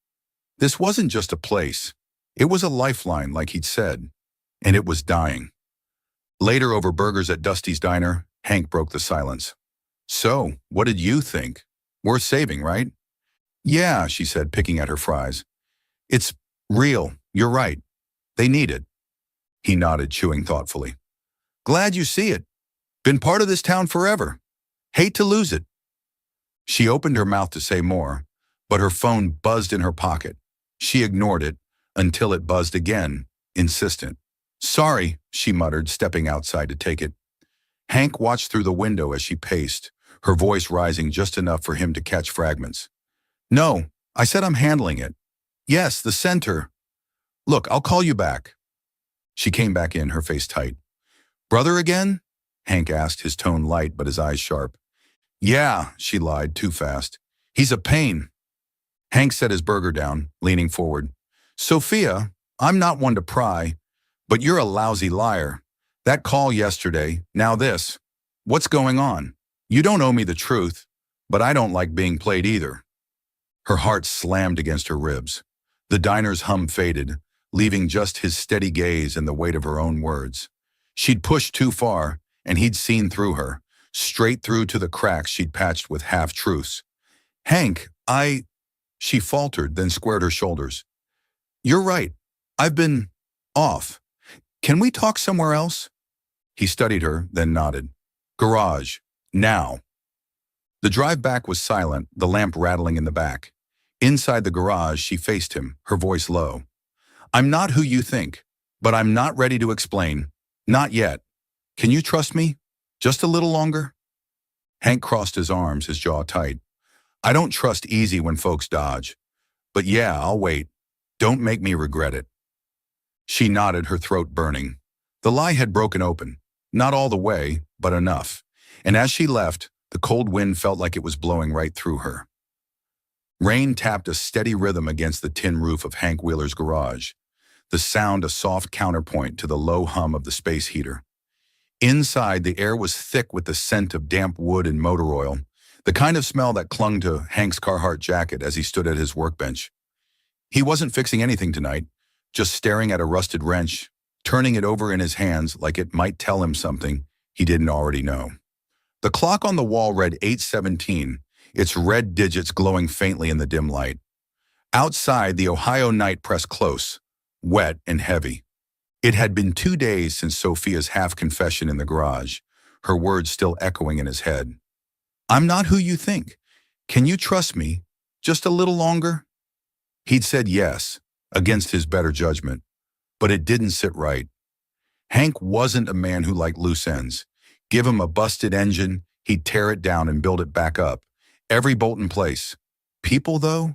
This wasn't just a place. It was a lifeline, like he'd said, and it was dying. Later, over burgers at Dusty's Diner, Hank broke the silence. So, what did you think? Worth saving, right? Yeah, she said, picking at her fries. It's real. You're right. They need it. He nodded, chewing thoughtfully. Glad you see it. Been part of this town forever. Hate to lose it. She opened her mouth to say more, but her phone buzzed in her pocket. She ignored it until it buzzed again, insistent. Sorry, she muttered, stepping outside to take it. Hank watched through the window as she paced, her voice rising just enough for him to catch fragments. No, I said I'm handling it. Yes, the center. Look, I'll call you back. She came back in, her face tight. Brother again? Hank asked, his tone light but his eyes sharp. Yeah, she lied, too fast. He's a pain. Hank set his burger down, leaning forward. Sophia, I'm not one to pry, but you're a lousy liar. That call yesterday, now this. What's going on? You don't owe me the truth. But I don't like being played either. Her heart slammed against her ribs. The diner's hum faded, leaving just his steady gaze and the weight of her own words. She'd pushed too far, and he'd seen through her, straight through to the cracks she'd patched with half-truths. Hank, She faltered, then squared her shoulders. You're right. I've been off. Can we talk somewhere else? He studied her, then nodded. Garage. Now. The drive back was silent, the lamp rattling in the back. Inside the garage, she faced him, her voice low. I'm not who you think, but I'm not ready to explain. Not yet. Can you trust me? Just a little longer? Hank crossed his arms, his jaw tight. I don't trust easy when folks dodge. But yeah, I'll wait. Don't make me regret it. She nodded, her throat burning. The lie had broken open. Not all the way, but enough. And as she left, the cold wind felt like it was blowing right through her. Rain tapped a steady rhythm against the tin roof of Hank Wheeler's garage, the sound a soft counterpoint to the low hum of the space heater. Inside, the air was thick with the scent of damp wood and motor oil, the kind of smell that clung to Hank's Carhartt jacket as he stood at his workbench. He wasn't fixing anything tonight, just staring at a rusted wrench, turning it over in his hands like it might tell him something he didn't already know. The clock on the wall read 8:17, its red digits glowing faintly in the dim light. Outside, the Ohio night pressed close, wet and heavy. It had been 2 days since Sophia's half-confession in the garage, her words still echoing in his head. I'm not who you think. Can you trust me? Just a little longer? He'd said yes, against his better judgment, but it didn't sit right. Hank wasn't a man who liked loose ends. Give him a busted engine, he'd tear it down and build it back up. Every bolt in place. People, though?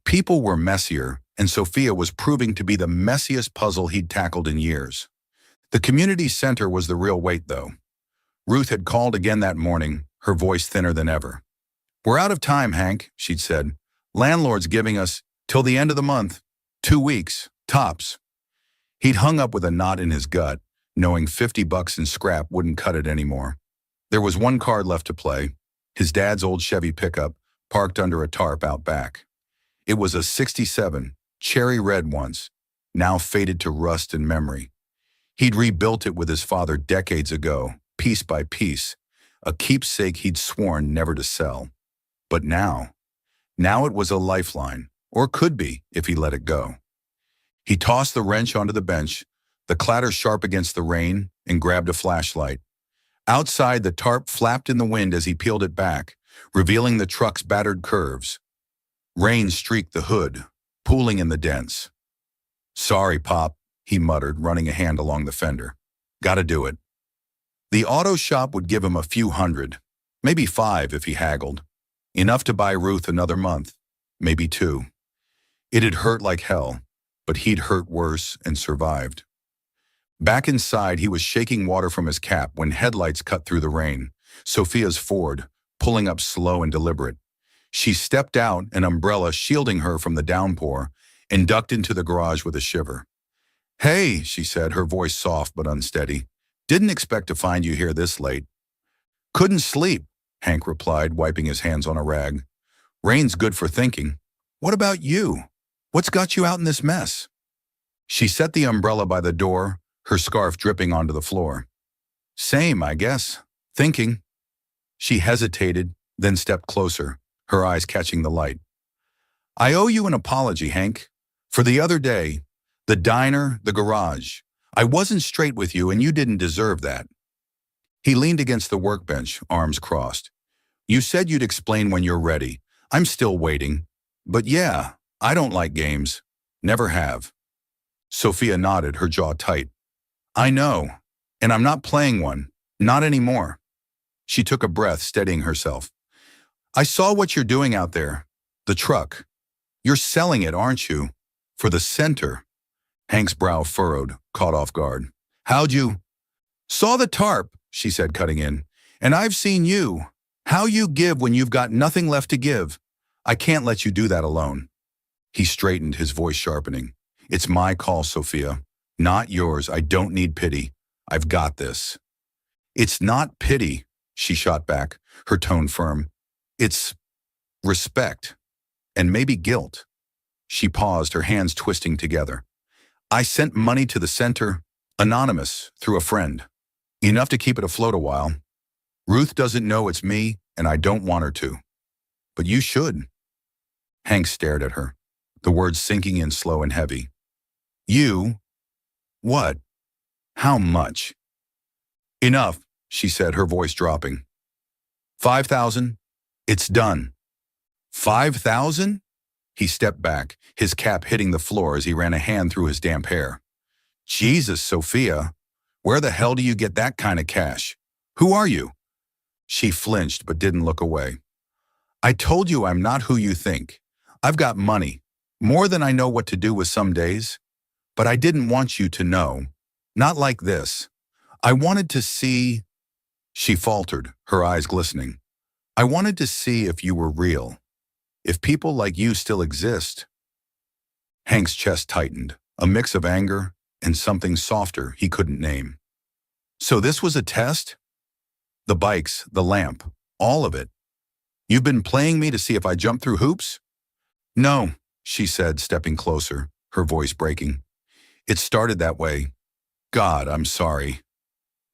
People were messier, and Sophia was proving to be the messiest puzzle he'd tackled in years. The community center was the real weight, though. Ruth had called again that morning, her voice thinner than ever. We're out of time, Hank, she'd said. Landlord's giving us till the end of the month. 2 weeks, tops. He'd hung up with a knot in his gut, knowing $50 in scrap wouldn't cut it anymore. There was one card left to play, his dad's old Chevy pickup, parked under a tarp out back. It was a '67, cherry red once, now faded to rust and memory. He'd rebuilt it with his father decades ago, piece by piece, a keepsake he'd sworn never to sell. But now it was a lifeline, or could be if he let it go. He tossed the wrench onto the bench, the clatter sharp against the rain, and grabbed a flashlight. Outside, the tarp flapped in the wind as he peeled it back, revealing the truck's battered curves. Rain streaked the hood, pooling in the dents. Sorry, Pop, he muttered, running a hand along the fender. Gotta do it. The auto shop would give him a few hundred, maybe 5 if he haggled. Enough to buy Ruth another month, maybe 2. It had hurt like hell, but he'd hurt worse and survived. Back inside, he was shaking water from his cap when headlights cut through the rain. Sophia's Ford, pulling up slow and deliberate. She stepped out, an umbrella shielding her from the downpour, and ducked into the garage with a shiver. Hey, she said, her voice soft but unsteady. Didn't expect to find you here this late. Couldn't sleep, Hank replied, wiping his hands on a rag. Rain's good for thinking. What about you? What's got you out in this mess? She set the umbrella by the door, her scarf dripping onto the floor. Same, I guess. Thinking. She hesitated, then stepped closer, her eyes catching the light. I owe you an apology, Hank. For the other day, the diner, the garage. I wasn't straight with you and you didn't deserve that. He leaned against the workbench, arms crossed. You said you'd explain when you're ready. I'm still waiting. But yeah, I don't like games. Never have. Sophia nodded, her jaw tight. I know, and I'm not playing one. Not anymore. She took a breath, steadying herself. I saw what you're doing out there. The truck. You're selling it, aren't you? For the center. Hank's brow furrowed, caught off guard. How'd you? Saw the tarp, she said, cutting in. And I've seen you. How you give when you've got nothing left to give. I can't let you do that alone. He straightened, his voice sharpening. It's my call, Sophia. Not yours. I don't need pity. I've got this. It's not pity, she shot back, her tone firm. It's respect and maybe guilt. She paused, her hands twisting together. I sent money to the center, anonymous, through a friend. Enough to keep it afloat a while. Ruth doesn't know it's me, and I don't want her to. But you should. Hank stared at her, the words sinking in slow and heavy. You? What? How much? Enough, she said, her voice dropping. 5,000? It's done. 5,000? He stepped back, his cap hitting the floor as he ran a hand through his damp hair. Jesus, Sophia, where the hell do you get that kind of cash? Who are you? She flinched but didn't look away. I told you I'm not who you think. I've got money, more than I know what to do with some days. But I didn't want you to know. Not like this. I wanted to see... She faltered, her eyes glistening. I wanted to see if you were real. If people like you still exist. Hank's chest tightened, a mix of anger and something softer he couldn't name. So this was a test? The bikes, the lamp, all of it. You've been playing me to see if I jump through hoops? No, she said, stepping closer, her voice breaking. It started that way. God, I'm sorry.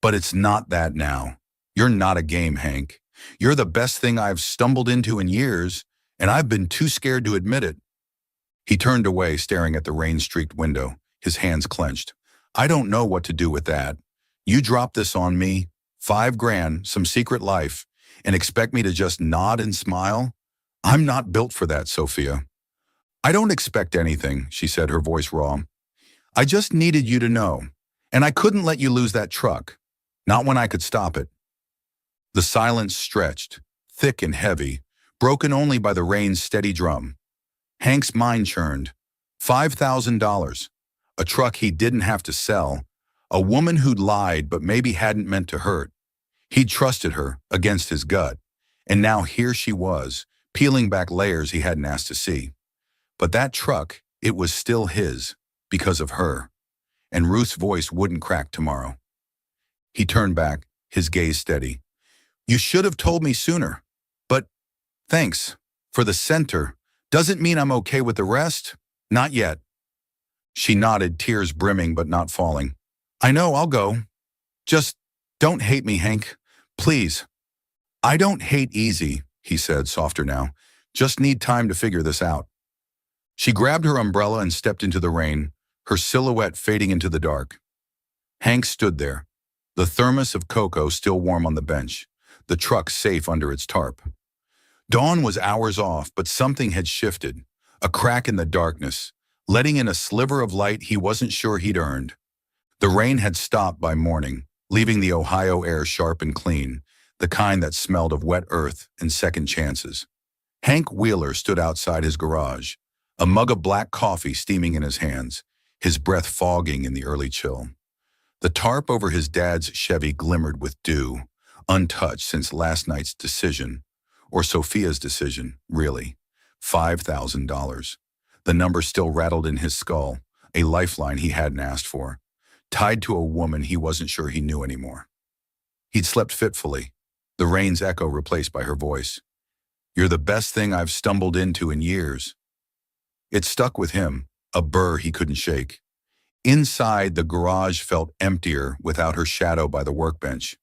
But it's not that now. You're not a game, Hank. You're the best thing I've stumbled into in years, and I've been too scared to admit it. He turned away, staring at the rain-streaked window, his hands clenched. I don't know what to do with that. You drop this on me, $5,000, some secret life, and expect me to just nod and smile? I'm not built for that, Sophia. I don't expect anything, she said, her voice raw. I just needed you to know, and I couldn't let you lose that truck. Not when I could stop it. The silence stretched, thick and heavy, broken only by the rain's steady drum. Hank's mind churned. $5,000. A truck he didn't have to sell. A woman who'd lied but maybe hadn't meant to hurt. He'd trusted her against his gut, and now here she was, peeling back layers he hadn't asked to see. But that truck, it was still his, because of her. And Ruth's voice wouldn't crack tomorrow. He turned back, his gaze steady. You should have told me sooner. But thanks. For the center. Doesn't mean I'm okay with the rest. Not yet. She nodded, tears brimming but not falling. I know, I'll go. Just don't hate me, Hank. Please. I don't hate easy, he said, softer now. Just need time to figure this out. She grabbed her umbrella and stepped into the rain, her silhouette fading into the dark. Hank stood there, the thermos of cocoa still warm on the bench, the truck safe under its tarp. Dawn was hours off, but something had shifted, a crack in the darkness, letting in a sliver of light he wasn't sure he'd earned. The rain had stopped by morning, leaving the Ohio air sharp and clean, the kind that smelled of wet earth and second chances. Hank Wheeler stood outside his garage, a mug of black coffee steaming in his hands, his breath fogging in the early chill. The tarp over his dad's Chevy glimmered with dew, untouched since last night's decision, or Sophia's decision, really. $5,000. The number still rattled in his skull, a lifeline he hadn't asked for, tied to a woman he wasn't sure he knew anymore. He'd slept fitfully, the rain's echo replaced by her voice. You're the best thing I've stumbled into in years. It stuck with him, a burr he couldn't shake. Inside, the garage felt emptier without her shadow by the workbench.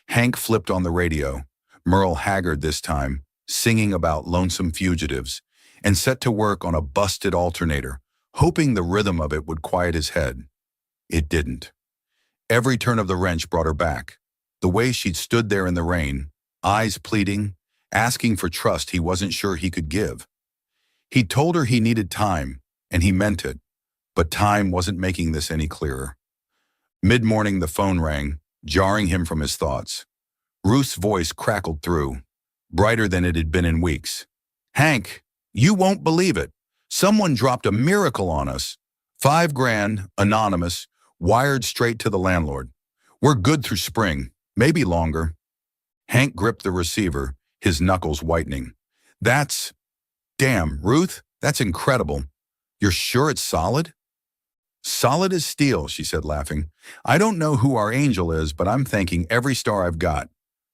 Hank flipped on the radio, Merle Haggard this time, singing about lonesome fugitives, and set to work on a busted alternator, hoping the rhythm of it would quiet his head. It didn't. Every turn of the wrench brought her back, the way she'd stood there in the rain, eyes pleading, asking for trust he wasn't sure he could give. He'd told her he needed time, and he meant it, but time wasn't making this any clearer. Mid-morning the phone rang, jarring him from his thoughts. Ruth's voice crackled through, brighter than it had been in weeks. Hank, you won't believe it. Someone dropped a miracle on us. $5,000, anonymous, wired straight to the landlord. We're good through spring, maybe longer. Hank gripped the receiver, his knuckles whitening. Damn, Ruth, that's incredible. You're sure it's solid? Solid as steel, she said, laughing. I don't know who our angel is, but I'm thanking every star I've got.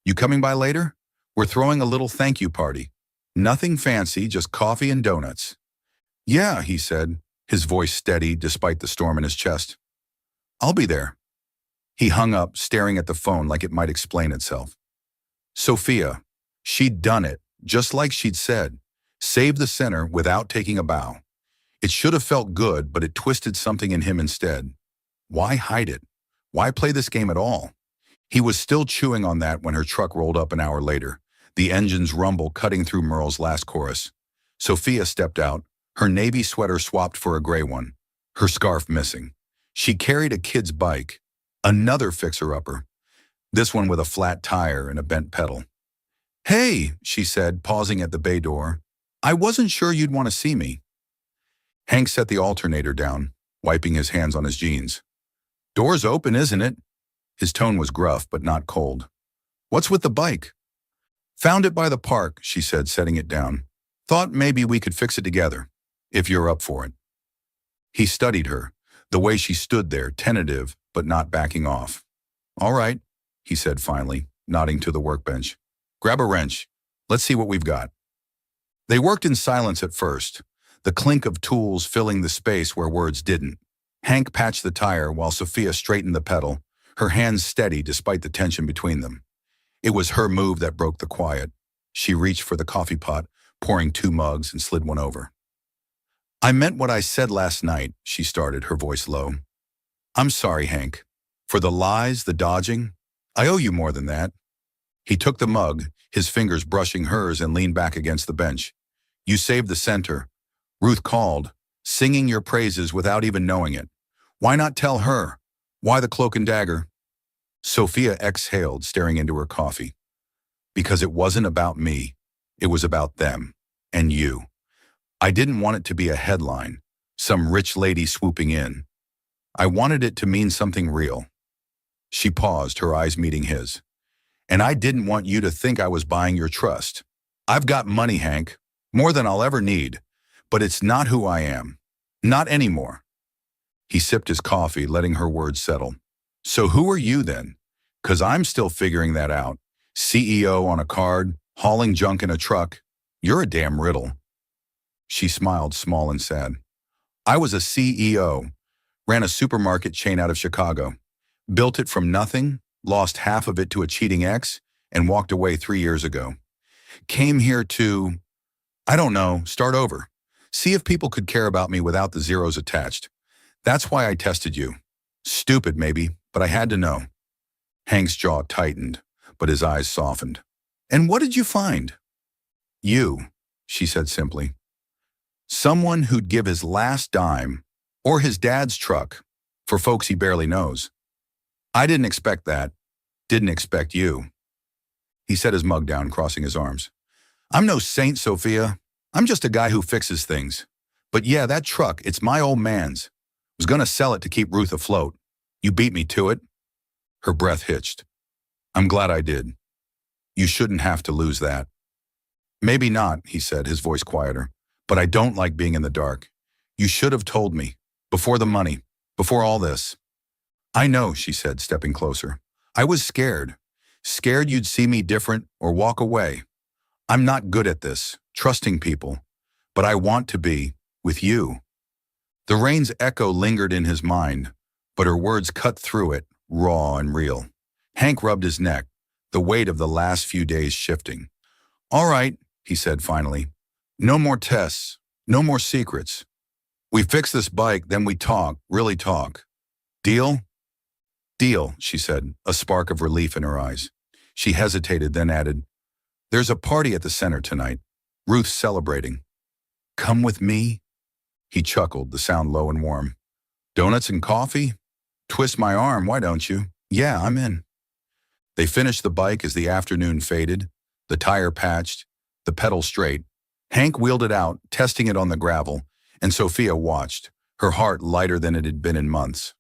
You coming by later? We're throwing a little thank you party. Nothing fancy, just coffee and donuts. Yeah, he said, his voice steady despite the storm in his chest. I'll be there. He hung up, staring at the phone like it might explain itself. Sophia. She'd done it, just like she'd said. Saved the center without taking a bow. It should have felt good, but it twisted something in him instead. Why hide it? Why play this game at all? He was still chewing on that when her truck rolled up an hour later, the engine's rumble cutting through Merle's last chorus. Sophia stepped out, her navy sweater swapped for a gray one, her scarf missing. She carried a kid's bike, another fixer-upper, this one with a flat tire and a bent pedal. Hey, she said, pausing at the bay door. I wasn't sure you'd want to see me. Hank set the alternator down, wiping his hands on his jeans. Door's open, isn't it? His tone was gruff but not cold. What's with the bike? Found it by the park, she said, setting it down. Thought maybe we could fix it together, if you're up for it. He studied her, the way she stood there, tentative but not backing off. All right, he said finally, nodding to the workbench. Grab a wrench. Let's see what we've got. They worked in silence at first, the clink of tools filling the space where words didn't. Hank patched the tire while Sophia straightened the pedal, her hands steady despite the tension between them. It was her move that broke the quiet. She reached for the coffee pot, pouring 2 mugs and slid one over. I meant what I said last night, she started, her voice low. I'm sorry, Hank. For the lies, the dodging. I owe you more than that. He took the mug, his fingers brushing hers, and leaned back against the bench. You saved the center. Ruth called, singing your praises without even knowing it. Why not tell her? Why the cloak and dagger? Sophia exhaled, staring into her coffee. Because it wasn't about me. It was about them. And you. I didn't want it to be a headline, some rich lady swooping in. I wanted it to mean something real. She paused, her eyes meeting his. And I didn't want you to think I was buying your trust. I've got money, Hank, more than I'll ever need, but it's not who I am. Not anymore. He sipped his coffee, letting her words settle. So who are you then? 'Cause I'm still figuring that out. CEO on a card, hauling junk in a truck. You're a damn riddle. She smiled, small and sad. I was a CEO, ran a supermarket chain out of Chicago, built it from nothing, lost half of it to a cheating ex, and walked away 3 years ago. Came here to, I don't know, start over. See if people could care about me without the zeros attached. That's why I tested you. Stupid maybe, but I had to know. Hank's jaw tightened, but his eyes softened. And what did you find? You, she said simply. Someone who'd give his last dime, or his dad's truck, for folks he barely knows. I didn't expect that. Didn't expect you. He set his mug down, crossing his arms. I'm no saint, Sophia. I'm just a guy who fixes things. But yeah, that truck, it's my old man's. Was gonna sell it to keep Ruth afloat. You beat me to it. Her breath hitched. I'm glad I did. You shouldn't have to lose that. Maybe not, he said, his voice quieter. But I don't like being in the dark. You should have told me. Before the money. Before all this. I know, she said, stepping closer. I was scared. Scared you'd see me different or walk away. I'm not good at this, trusting people. But I want to be, with you. The rain's echo lingered in his mind, but her words cut through it, raw and real. Hank rubbed his neck, the weight of the last few days shifting. All right, he said finally. No more tests, no more secrets. We fix this bike, then we talk, really talk. Deal? Deal, she said, a spark of relief in her eyes. She hesitated, then added, There's a party at the center tonight. Ruth's celebrating. Come with me? He chuckled, the sound low and warm. Donuts and coffee? Twist my arm, why don't you? Yeah, I'm in. They finished the bike as the afternoon faded, the tire patched, the pedal straight. Hank wheeled it out, testing it on the gravel, and Sophia watched, her heart lighter than it had been in months.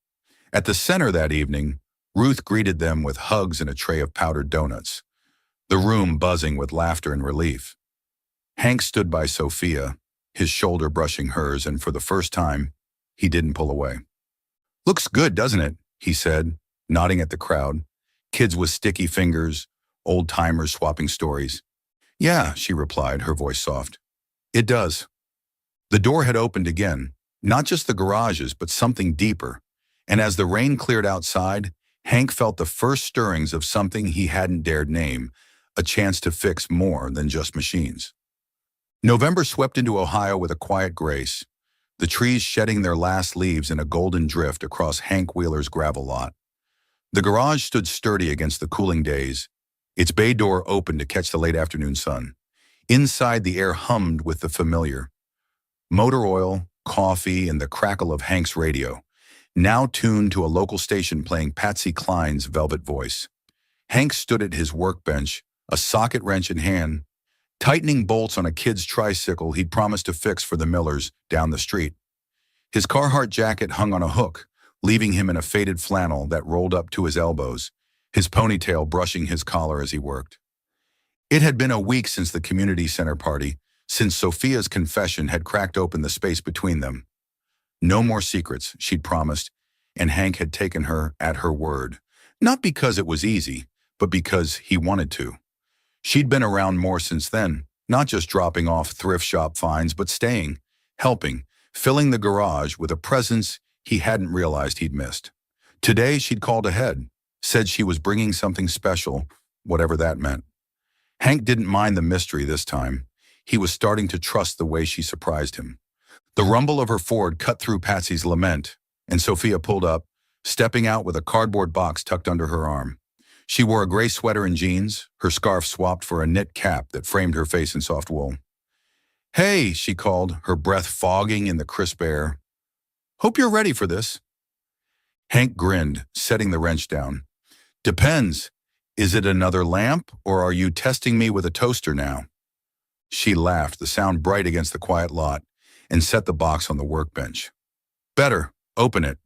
At the center that evening, Ruth greeted them with hugs and a tray of powdered donuts, the room buzzing with laughter and relief. Hank stood by Sophia, his shoulder brushing hers, and for the first time, he didn't pull away. Looks good, doesn't it? He said, nodding at the crowd. Kids with sticky fingers, old-timers swapping stories. Yeah, she replied, her voice soft. It does. The door had opened again, not just the garages, but something deeper. And as the rain cleared outside, Hank felt the first stirrings of something he hadn't dared name, a chance to fix more than just machines. November swept into Ohio with a quiet grace, the trees shedding their last leaves in a golden drift across Hank Wheeler's gravel lot. The garage stood sturdy against the cooling days, its bay door open to catch the late afternoon sun. Inside, the air hummed with the familiar. Motor oil, coffee, and the crackle of Hank's radio, now tuned to a local station playing Patsy Cline's velvet voice. Hank stood at his workbench, a socket wrench in hand, tightening bolts on a kid's tricycle he'd promised to fix for the Millers down the street. His Carhartt jacket hung on a hook, leaving him in a faded flannel that rolled up to his elbows, his ponytail brushing his collar as he worked. It had been a week since the community center party, since Sophia's confession had cracked open the space between them. No more secrets, she'd promised, and Hank had taken her at her word. Not because it was easy, but because he wanted to. She'd been around more since then, not just dropping off thrift shop finds, but staying, helping, filling the garage with a presence he hadn't realized he'd missed. Today, she'd called ahead, said she was bringing something special, whatever that meant. Hank didn't mind the mystery this time. He was starting to trust the way she surprised him. The rumble of her Ford cut through Patsy's lament, and Sophia pulled up, stepping out with a cardboard box tucked under her arm. She wore a gray sweater and jeans, her scarf swapped for a knit cap that framed her face in soft wool. "Hey," she called, her breath fogging in the crisp air. "Hope you're ready for this." Hank grinned, setting the wrench down. "Depends. Is it another lamp, or are you testing me with a toaster now?" She laughed, the sound bright against the quiet lot, and set the box on the workbench. "Better. Open it."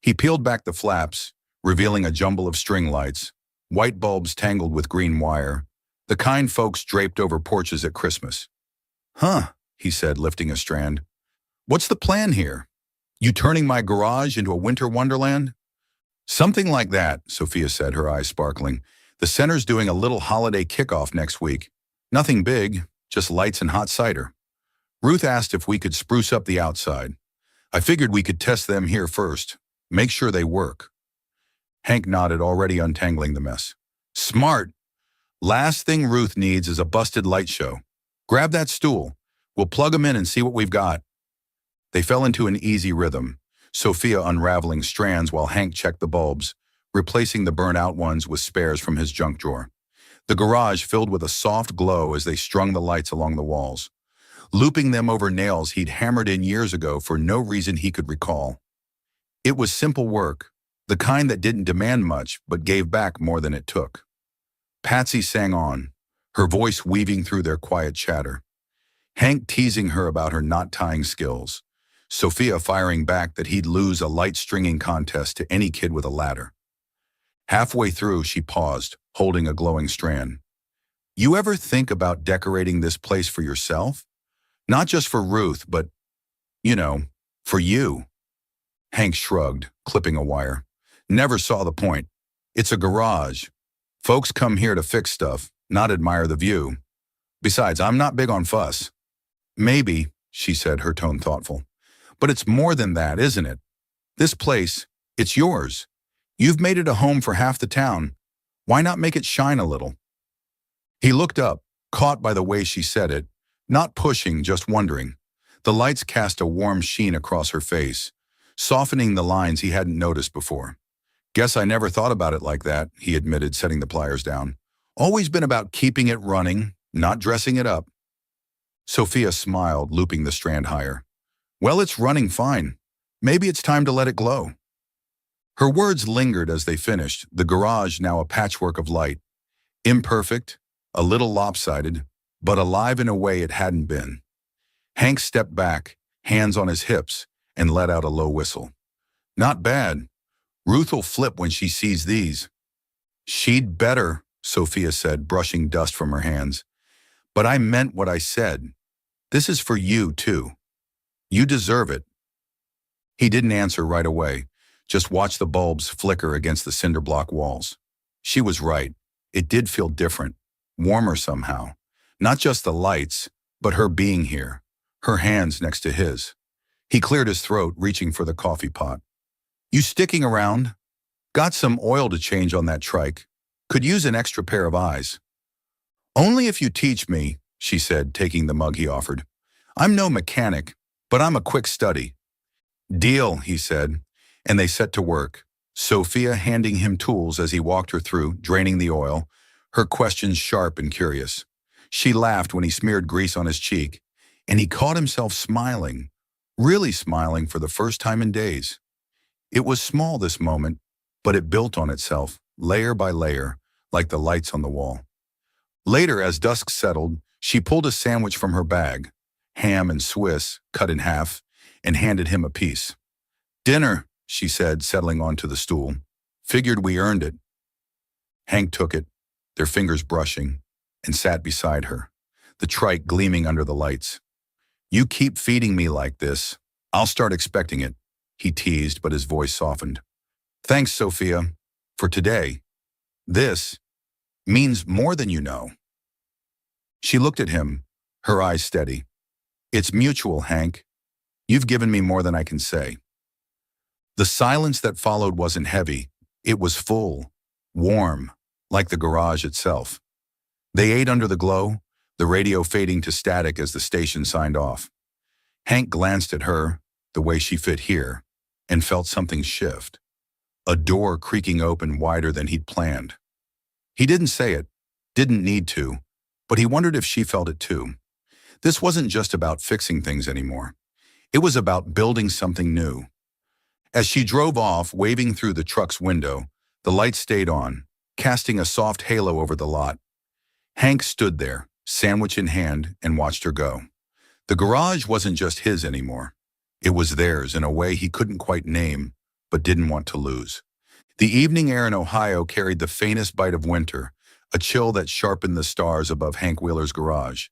He peeled back the flaps, revealing a jumble of string lights, white bulbs tangled with green wire, the kind folks draped over porches at Christmas. "Huh," he said, lifting a strand. "What's the plan here? You turning my garage into a winter wonderland?" "Something like that," Sophia said, her eyes sparkling. "The center's doing a little holiday kickoff next week. Nothing big, just lights and hot cider. Ruth asked if we could spruce up the outside. I figured we could test them here first, make sure they work." Hank nodded, already untangling the mess. "Smart. Last thing Ruth needs is a busted light show. Grab that stool. We'll plug 'em in and see what we've got." They fell into an easy rhythm, Sophia unraveling strands while Hank checked the bulbs, replacing the burnt-out ones with spares from his junk drawer. The garage filled with a soft glow as they strung the lights along the walls, looping them over nails he'd hammered in years ago for no reason he could recall. It was simple work, the kind that didn't demand much but gave back more than it took. Patsy sang on, her voice weaving through their quiet chatter. Hank teasing her about her knot-tying skills, Sophia firing back that he'd lose a light-stringing contest to any kid with a ladder. Halfway through, she paused, holding a glowing strand. "You ever think about decorating this place for yourself? Not just for Ruth, but, for you." Hank shrugged, clipping a wire. "Never saw the point. It's a garage. Folks come here to fix stuff, not admire the view. Besides, I'm not big on fuss." "Maybe," she said, her tone thoughtful. "But it's more than that, isn't it? This place, it's yours. You've made it a home for half the town. Why not make it shine a little?" He looked up, caught by the way she said it, not pushing, just wondering. The lights cast a warm sheen across her face, softening the lines he hadn't noticed before. "Guess I never thought about it like that," he admitted, setting the pliers down. "Always been about keeping it running, not dressing it up." Sophia smiled, looping the strand higher. "Well, it's running fine. Maybe it's time to let it glow." Her words lingered as they finished, the garage now a patchwork of light. Imperfect, a little lopsided, but alive in a way it hadn't been. Hank stepped back, hands on his hips, and let out a low whistle. "Not bad. Ruth'll flip when she sees these." "She'd better," Sophia said, brushing dust from her hands. "But I meant what I said. This is for you, too. You deserve it." He didn't answer right away, just watched the bulbs flicker against the cinder block walls. She was right. It did feel different, warmer somehow. Not just the lights, but her being here, her hands next to his. He cleared his throat, reaching for the coffee pot. You sticking around? Got some oil to change on that trike. Could use an extra pair of eyes. Only if you teach me, she said, taking the mug he offered. I'm no mechanic, but I'm a quick study. Deal, he said, and they set to work, Sophia handing him tools as he walked her through, draining the oil, her questions sharp and curious. She laughed when he smeared grease on his cheek, and he caught himself smiling, really smiling for the first time in days. It was small, this moment, but it built on itself, layer by layer, like the lights on the wall. Later, as dusk settled, she pulled a sandwich from her bag, ham and Swiss, cut in half, and handed him a piece. Dinner, she said, settling onto the stool. Figured we earned it. Hank took it, their fingers brushing, and sat beside her, the trike gleaming under the lights. You keep feeding me like this, I'll start expecting it, he teased, but his voice softened. Thanks, Sophia, for today. This means more than you know. She looked at him, her eyes steady. It's mutual, Hank. You've given me more than I can say. The silence that followed wasn't heavy. It was full, warm, like the garage itself. They ate under the glow, the radio fading to static as the station signed off. Hank glanced at her, the way she fit here, and felt something shift. A door creaking open wider than he'd planned. He didn't say it, didn't need to, but he wondered if she felt it too. This wasn't just about fixing things anymore. It was about building something new. As she drove off, waving through the truck's window, the lights stayed on, casting a soft halo over the lot. Hank stood there, sandwich in hand, and watched her go. The garage wasn't just his anymore. It was theirs in a way he couldn't quite name, but didn't want to lose. The evening air in Ohio carried the faintest bite of winter, a chill that sharpened the stars above Hank Wheeler's garage.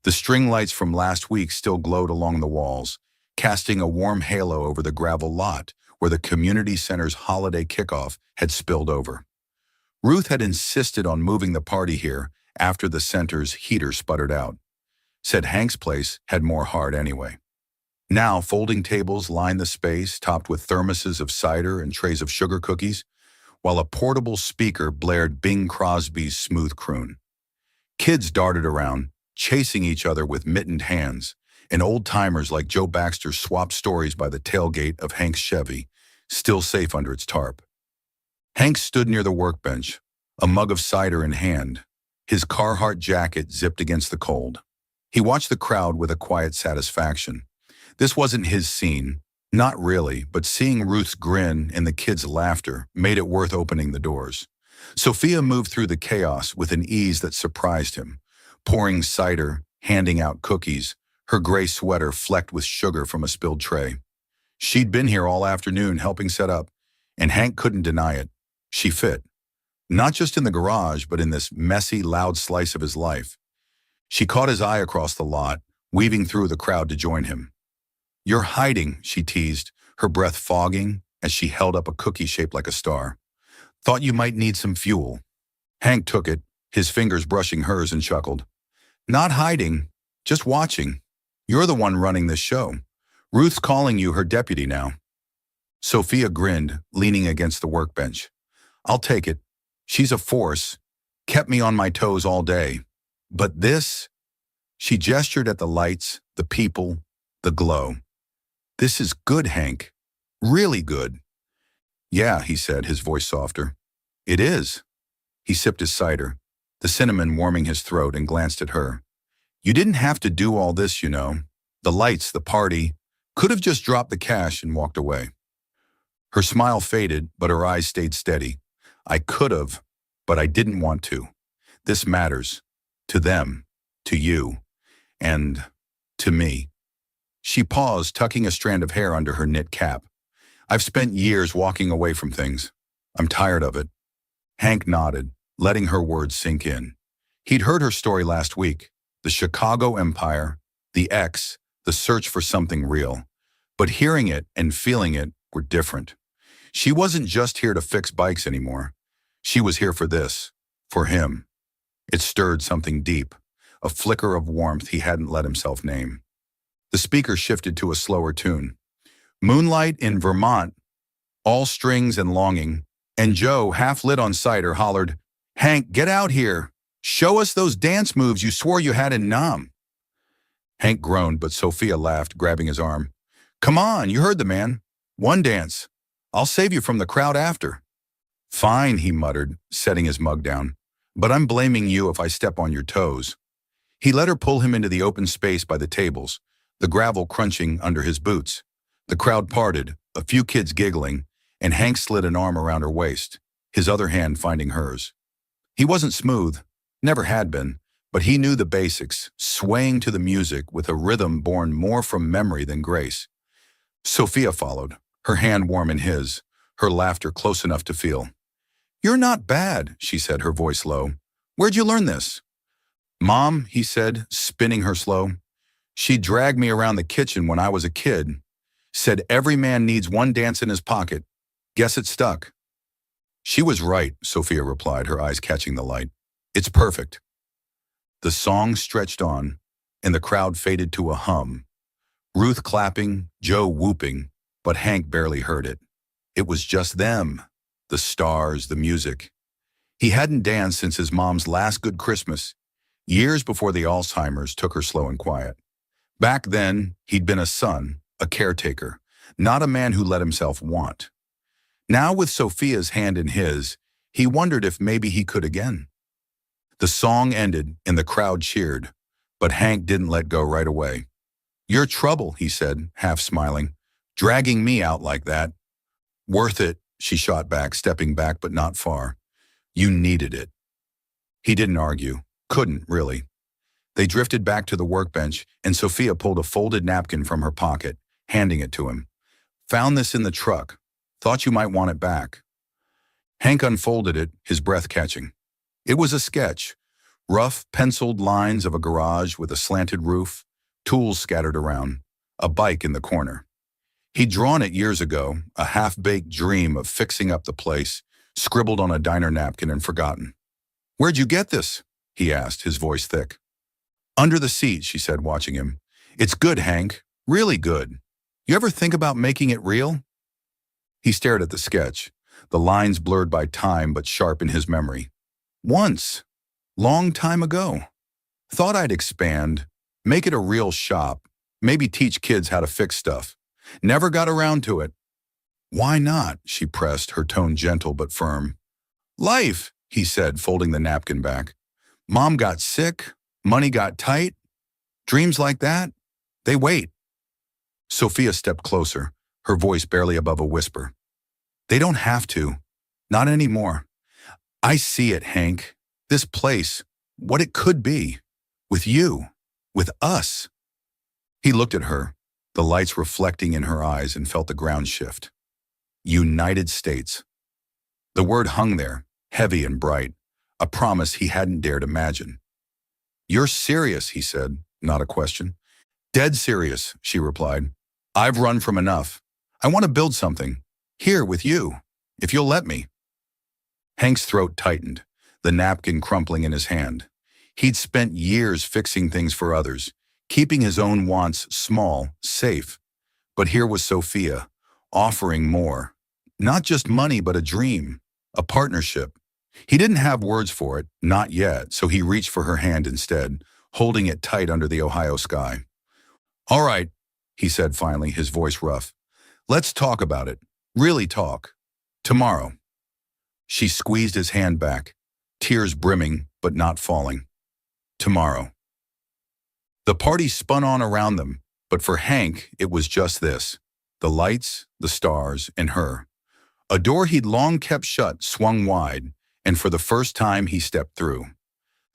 The string lights from last week still glowed along the walls, casting a warm halo over the gravel lot where the community center's holiday kickoff had spilled over. Ruth had insisted on moving the party here after the center's heater sputtered out. Said Hank's place had more heart anyway. Now, folding tables lined the space, topped with thermoses of cider and trays of sugar cookies, while a portable speaker blared Bing Crosby's smooth croon. Kids darted around, chasing each other with mittened hands, and old-timers like Joe Baxter swapped stories by the tailgate of Hank's Chevy, still safe under its tarp. Hank stood near the workbench, a mug of cider in hand, his Carhartt jacket zipped against the cold. He watched the crowd with a quiet satisfaction. This wasn't his scene, not really, but seeing Ruth's grin and the kids' laughter made it worth opening the doors. Sophia moved through the chaos with an ease that surprised him, pouring cider, handing out cookies, her gray sweater flecked with sugar from a spilled tray. She'd been here all afternoon helping set up, and Hank couldn't deny it. She fit. Not just in the garage, but in this messy, loud slice of his life. She caught his eye across the lot, weaving through the crowd to join him. You're hiding, she teased, her breath fogging as she held up a cookie shaped like a star. Thought you might need some fuel. Hank took it, his fingers brushing hers, and chuckled. Not hiding, just watching. You're the one running this show. Ruth's calling you her deputy now. Sophia grinned, leaning against the workbench. I'll take it. She's a force. Kept me on my toes all day. But this? She gestured at the lights, the people, the glow. This is good, Hank. Really good. Yeah, he said, his voice softer. It is. He sipped his cider, the cinnamon warming his throat, and glanced at her. You didn't have to do all this, you know. The lights, the party. Could have just dropped the cash and walked away. Her smile faded, but her eyes stayed steady. I could have, but I didn't want to. This matters. To them, to you, and to me. She paused, tucking a strand of hair under her knit cap. I've spent years walking away from things. I'm tired of it. Hank nodded, letting her words sink in. He'd heard her story last week. The Chicago Empire, the X, the search for something real. But hearing it and feeling it were different. She wasn't just here to fix bikes anymore. She was here for this, for him. It stirred something deep, a flicker of warmth he hadn't let himself name. The speaker shifted to a slower tune. Moonlight in Vermont, all strings and longing, and Joe, half lit on cider, hollered, "Hank, get out here. Show us those dance moves you swore you had in Nam." Hank groaned, but Sophia laughed, grabbing his arm. "Come on, you heard the man. One dance. I'll save you from the crowd after." "Fine," he muttered, setting his mug down. "But I'm blaming you if I step on your toes." He let her pull him into the open space by the tables, the gravel crunching under his boots. The crowd parted, a few kids giggling, and Hank slid an arm around her waist, his other hand finding hers. He wasn't smooth, never had been, but he knew the basics, swaying to the music with a rhythm born more from memory than grace. Sophia followed, her hand warm in his, her laughter close enough to feel. "You're not bad," she said, her voice low. "Where'd you learn this?" "Mom," he said, spinning her slow. "She dragged me around the kitchen when I was a kid. Said every man needs one dance in his pocket. Guess it stuck." "She was right," Sophia replied, her eyes catching the light. "It's perfect." The song stretched on, and the crowd faded to a hum. Ruth clapping, Joe whooping, but Hank barely heard it. It was just them, the stars, the music. He hadn't danced since his mom's last good Christmas, years before the Alzheimer's took her slow and quiet. Back then, he'd been a son, a caretaker, not a man who let himself want. Now, with Sophia's hand in his, he wondered if maybe he could again. The song ended and the crowd cheered, but Hank didn't let go right away. "You're trouble," he said, half smiling, "dragging me out like that." "Worth it," she shot back, stepping back but not far. "You needed it." He didn't argue, couldn't really. They drifted back to the workbench, and Sophia pulled a folded napkin from her pocket, handing it to him. "Found this in the truck. Thought you might want it back." Hank unfolded it, his breath catching. It was a sketch, rough, penciled lines of a garage with a slanted roof, tools scattered around, a bike in the corner. He'd drawn it years ago, a half-baked dream of fixing up the place, scribbled on a diner napkin and forgotten. "Where'd you get this?" he asked, his voice thick. "Under the seat," she said, watching him. "It's good, Hank, really good. You ever think about making it real?" He stared at the sketch, the lines blurred by time but sharp in his memory. "Once, long time ago. Thought I'd expand, make it a real shop, maybe teach kids how to fix stuff. Never got around to it." "Why not?" she pressed, her tone gentle but firm. "Life," he said, folding the napkin back. "Mom got sick, money got tight. Dreams like that, they wait." Sophia stepped closer, her voice barely above a whisper. "They don't have to. Not anymore. I see it, Hank. This place, what it could be. With you. With us." He looked at her, the lights reflecting in her eyes, and felt the ground shift. United States. The word hung there, heavy and bright, a promise he hadn't dared imagine. "You're serious," he said, not a question. "Dead serious," she replied. "I've run from enough. I want to build something. Here with you, if you'll let me." Hank's throat tightened, the napkin crumpling in his hand. He'd spent years fixing things for others, keeping his own wants small, safe. But here was Sophia, offering more. Not just money, but a dream, a partnership. He didn't have words for it, not yet, so he reached for her hand instead, holding it tight under the Ohio sky. "All right," he said finally, his voice rough. "Let's talk about it. Really talk. Tomorrow." She squeezed his hand back, tears brimming but not falling. Tomorrow. The party spun on around them, but for Hank, it was just this. The lights, the stars, and her. A door he'd long kept shut swung wide, and for the first time he stepped through.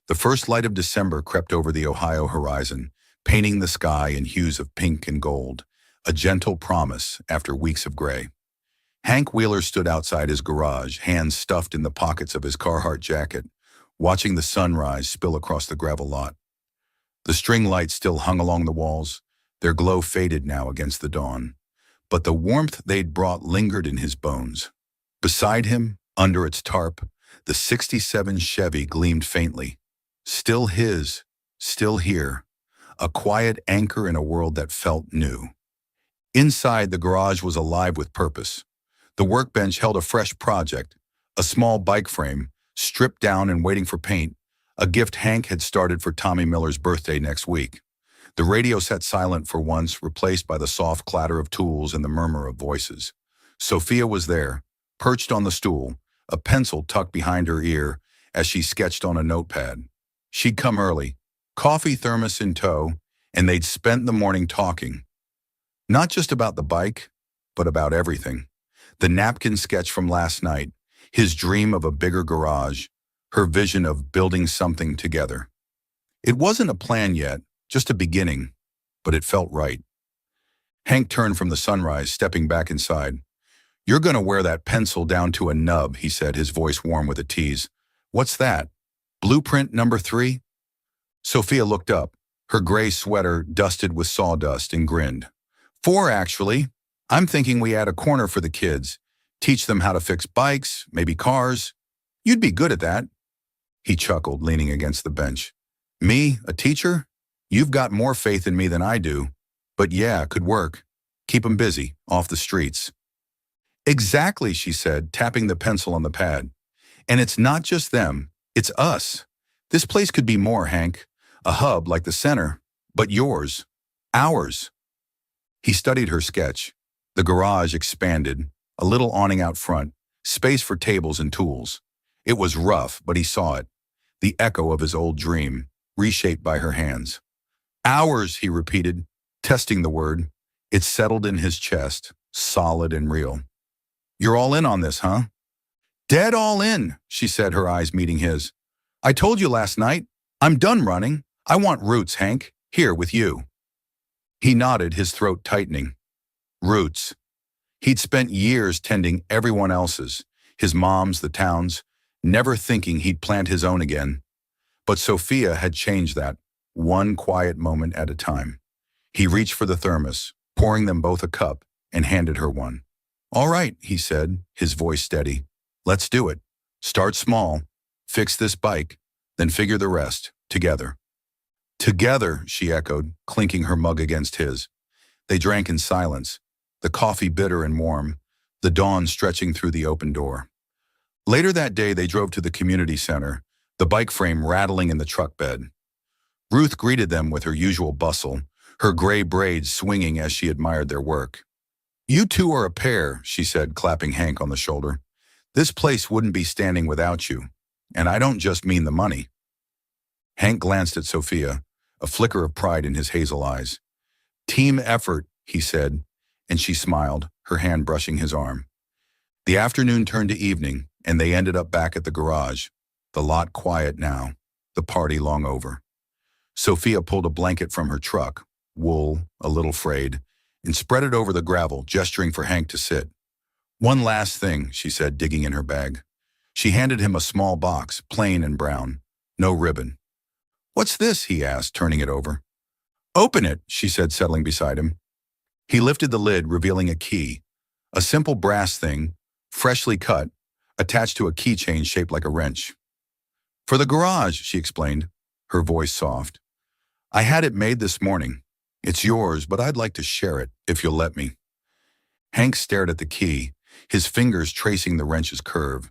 The first light of December crept over the Ohio horizon, painting the sky in hues of pink and gold, a gentle promise after weeks of gray. Hank Wheeler stood outside his garage, hands stuffed in the pockets of his Carhartt jacket, watching the sunrise spill across the gravel lot. The string lights still hung along the walls, their glow faded now against the dawn, but the warmth they'd brought lingered in his bones. Beside him, under its tarp, the '67 Chevy gleamed faintly. Still his, still here, a quiet anchor in a world that felt new. Inside, the garage was alive with purpose. The workbench held a fresh project, a small bike frame, stripped down and waiting for paint, a gift Hank had started for Tommy Miller's birthday next week. The radio sat silent for once, replaced by the soft clatter of tools and the murmur of voices. Sophia was there, perched on the stool, a pencil tucked behind her ear as she sketched on a notepad. She'd come early, coffee thermos in tow, and they'd spent the morning talking. Not just about the bike, but about everything. The napkin sketch from last night, his dream of a bigger garage, her vision of building something together. It wasn't a plan yet, just a beginning, but it felt right. Hank turned from the sunrise, stepping back inside. "You're going to wear that pencil down to a nub," he said, his voice warm with a tease. "What's that? Blueprint number 3? Sophia looked up, her gray sweater dusted with sawdust, and grinned. 4, actually. I'm thinking we add a corner for the kids. Teach them how to fix bikes, maybe cars. You'd be good at that." He chuckled, leaning against the bench. "Me, a teacher? You've got more faith in me than I do. But yeah, could work. Keep 'em busy, off the streets." "Exactly," she said, tapping the pencil on the pad. "And it's not just them, it's us. This place could be more, Hank. A hub like the center, but yours. Ours." He studied her sketch. The garage expanded, a little awning out front, space for tables and tools. It was rough, but he saw it. The echo of his old dream, reshaped by her hands. "Ours," he repeated, testing the word. It settled in his chest, solid and real. "You're all in on this, huh?" "Dead all in," she said, her eyes meeting his. "I told you last night. I'm done running. I want roots, Hank. Here with you." He nodded, his throat tightening. Roots. He'd spent years tending everyone else's, his mom's, the town's, never thinking he'd plant his own again. But Sophia had changed that, one quiet moment at a time. He reached for the thermos, pouring them both a cup, and handed her one. "All right," he said, his voice steady. "Let's do it. Start small, fix this bike, then figure the rest, together." "Together," she echoed, clinking her mug against his. They drank in silence, the coffee bitter and warm, the dawn stretching through the open door. Later that day, they drove to the community center, the bike frame rattling in the truck bed. Ruth greeted them with her usual bustle, her gray braids swinging as she admired their work. "You two are a pair," she said, clapping Hank on the shoulder. "This place wouldn't be standing without you. And I don't just mean the money." Hank glanced at Sophia, a flicker of pride in his hazel eyes. "Team effort," he said, and she smiled, her hand brushing his arm. The afternoon turned to evening, and they ended up back at the garage, the lot quiet now, the party long over. Sophia pulled a blanket from her truck, wool, a little frayed, and spread it over the gravel, gesturing for Hank to sit. "One last thing," she said, digging in her bag. She handed him a small box, plain and brown, no ribbon. "What's this?" he asked, turning it over. "Open it," she said, settling beside him. He lifted the lid, revealing a key, a simple brass thing, freshly cut, attached to a keychain shaped like a wrench. "For the garage," she explained, her voice soft. "I had it made this morning. It's yours, but I'd like to share it, if you'll let me." Hank stared at the key, his fingers tracing the wrench's curve.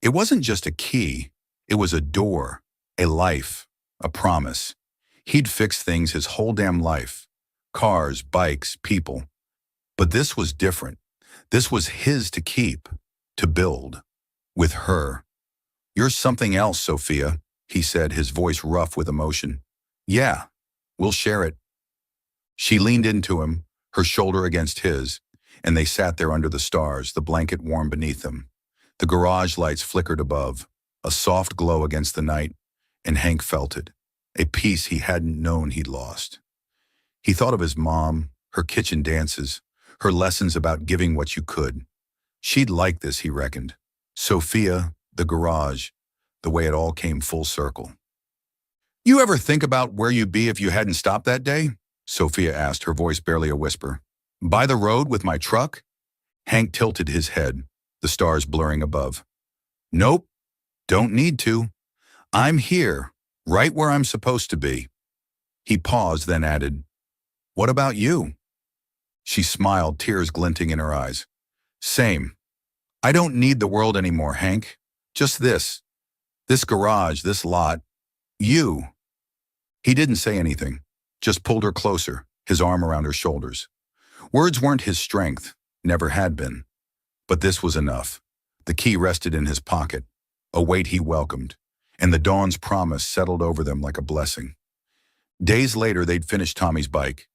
It wasn't just a key. It was a door, a life, a promise. He'd fixed things his whole damn life. Cars, bikes, people. But this was different. This was his to keep, to build. With her. "You're something else, Sophia," he said, his voice rough with emotion. "Yeah, we'll share it." She leaned into him, her shoulder against his, and they sat there under the stars, the blanket warm beneath them. The garage lights flickered above, a soft glow against the night, and Hank felt it, a peace he hadn't known he'd lost. He thought of his mom, her kitchen dances, her lessons about giving what you could. She'd like this, he reckoned. Sophia, the garage, the way it all came full circle. "You ever think about where you'd be if you hadn't stopped that day?" Sophia asked, her voice barely a whisper. "By the road with my truck?" Hank tilted his head, the stars blurring above. "Nope, don't need to. I'm here, right where I'm supposed to be. He paused, then added, "What about you?" She smiled, tears glinting in her eyes. "Same. I don't need the world anymore, Hank. Just this. This garage, this lot. You." He didn't say anything, just pulled her closer, his arm around her shoulders. Words weren't his strength, never had been. But this was enough. The key rested in his pocket, a weight he welcomed, and the dawn's promise settled over them like a blessing. Days later, they'd finish Tommy's bike,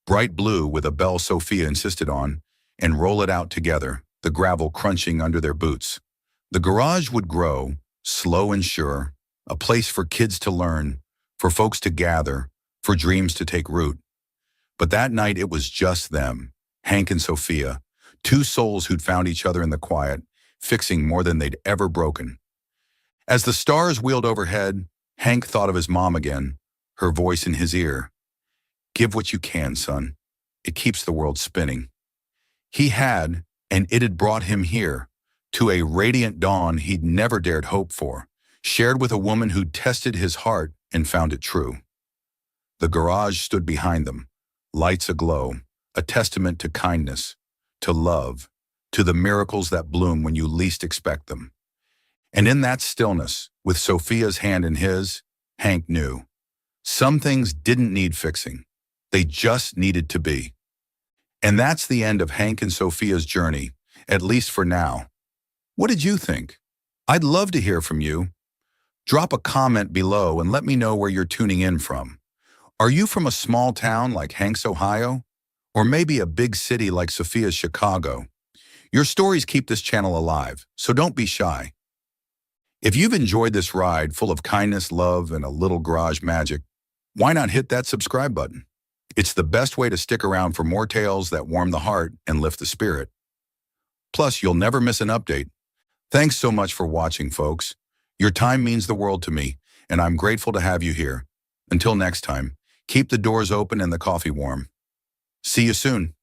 bright blue with a bell Sophia insisted on, and roll it out together, the gravel crunching under their boots. The garage would grow, slow and sure, a place for kids to learn, for folks to gather, for dreams to take root. But that night it was just them, Hank and Sophia, two souls who'd found each other in the quiet, fixing more than they'd ever broken. As the stars wheeled overhead, Hank thought of his mom again, her voice in his ear. "Give what you can, son. It keeps the world spinning." He had, and it had brought him here, to a radiant dawn he'd never dared hope for, shared with a woman who'd tested his heart and found it true. The garage stood behind them, lights aglow, a testament to kindness, to love, to the miracles that bloom when you least expect them. And in that stillness, with Sophia's hand in his, Hank knew. Some things didn't need fixing. They just needed to be. And that's the end of Hank and Sophia's journey, at least for now. What did you think? I'd love to hear from you. Drop a comment below and let me know where you're tuning in from. Are you from a small town like Hank's, Ohio? Or maybe a big city like Sophia's Chicago? Your stories keep this channel alive, so don't be shy. If you've enjoyed this ride full of kindness, love, and a little garage magic, why not hit that subscribe button? It's the best way to stick around for more tales that warm the heart and lift the spirit. Plus, you'll never miss an update. Thanks so much for watching, folks. Your time means the world to me, and I'm grateful to have you here. Until next time, keep the doors open and the coffee warm. See you soon.